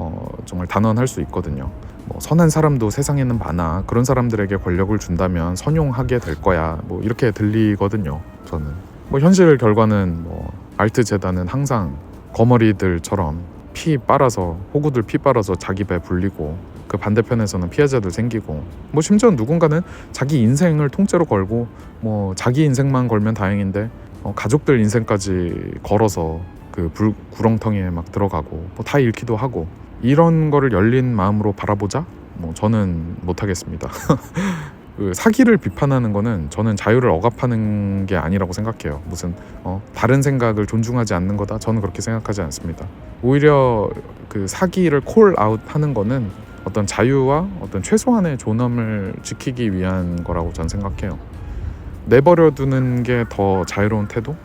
정말 단언할 수 있거든요. 뭐 선한 사람도 세상에는 많아, 그런 사람들에게 권력을 준다면 선용하게 될 거야, 뭐 이렇게 들리거든요. 저는 뭐 현실 결과는 뭐 알트 재단은 항상 거머리들처럼 피 빨아서, 호구들 피 빨아서 자기 배 불리고, 그 반대편에서는 피해자들 생기고, 뭐 심지어 누군가는 자기 인생을 통째로 걸고, 뭐 자기 인생만 걸면 다행인데 가족들 인생까지 걸어서 그 구렁텅이에 막 들어가고 뭐 다 잃기도 하고, 이런 거를 열린 마음으로 바라보자? 뭐 저는 못하겠습니다. 그 사기를 비판하는 거는 저는 자유를 억압하는 게 아니라고 생각해요. 무슨 다른 생각을 존중하지 않는 거다, 저는 그렇게 생각하지 않습니다. 오히려 그 사기를 콜아웃 하는 거는 어떤 자유와 어떤 최소한의 존엄을 지키기 위한 거라고 저는 생각해요. 내버려 두는 게 더 자유로운 태도?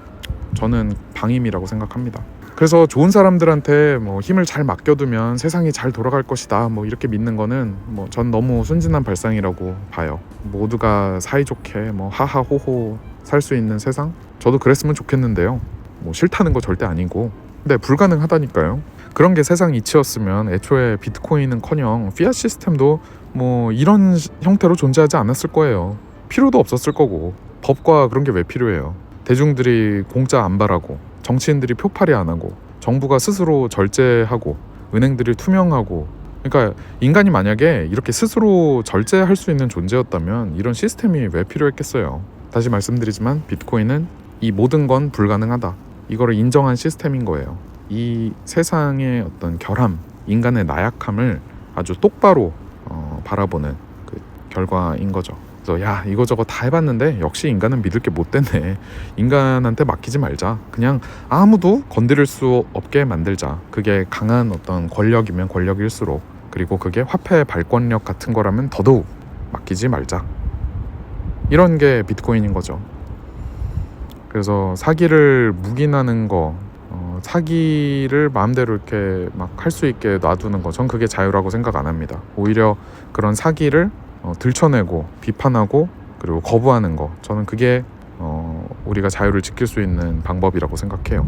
저는 방임이라고 생각합니다. 그래서 좋은 사람들한테 뭐 힘을 잘 맡겨두면 세상이 잘 돌아갈 것이다, 뭐 이렇게 믿는 거는 뭐 전 너무 순진한 발상이라고 봐요. 모두가 사이좋게 뭐 하하호호 살 수 있는 세상? 저도 그랬으면 좋겠는데요. 뭐 싫다는 거 절대 아니고, 근데 불가능하다니까요. 그런 게 세상 이치였으면 애초에 비트코인은커녕 피앗 시스템도 뭐 이런 형태로 존재하지 않았을 거예요. 필요도 없었을 거고, 법과 그런 게 왜 필요해요. 대중들이 공짜 안 바라고, 정치인들이 표팔이 안 하고, 정부가 스스로 절제하고, 은행들이 투명하고, 그러니까 인간이 만약에 이렇게 스스로 절제할 수 있는 존재였다면 이런 시스템이 왜 필요했겠어요. 다시 말씀드리지만 비트코인은 이 모든 건 불가능하다, 이거를 인정한 시스템인 거예요. 이 세상의 어떤 결함, 인간의 나약함을 아주 똑바로 바라보는 그 결과인 거죠. 그래서 야 이거저거 다 해봤는데 역시 인간은 믿을 게 못 됐네, 인간한테 맡기지 말자, 그냥 아무도 건드릴 수 없게 만들자, 그게 강한 어떤 권력이면 권력일수록, 그리고 그게 화폐 발권력 같은 거라면 더더욱 맡기지 말자, 이런 게 비트코인인 거죠. 그래서 사기를 묵인하는 거, 사기를 마음대로 이렇게 막 할 수 있게 놔두는 거, 전 그게 자유라고 생각 안 합니다. 오히려 그런 사기를 들춰내고 비판하고 그리고 거부하는 거, 저는 그게 우리가 자유를 지킬 수 있는 방법이라고 생각해요.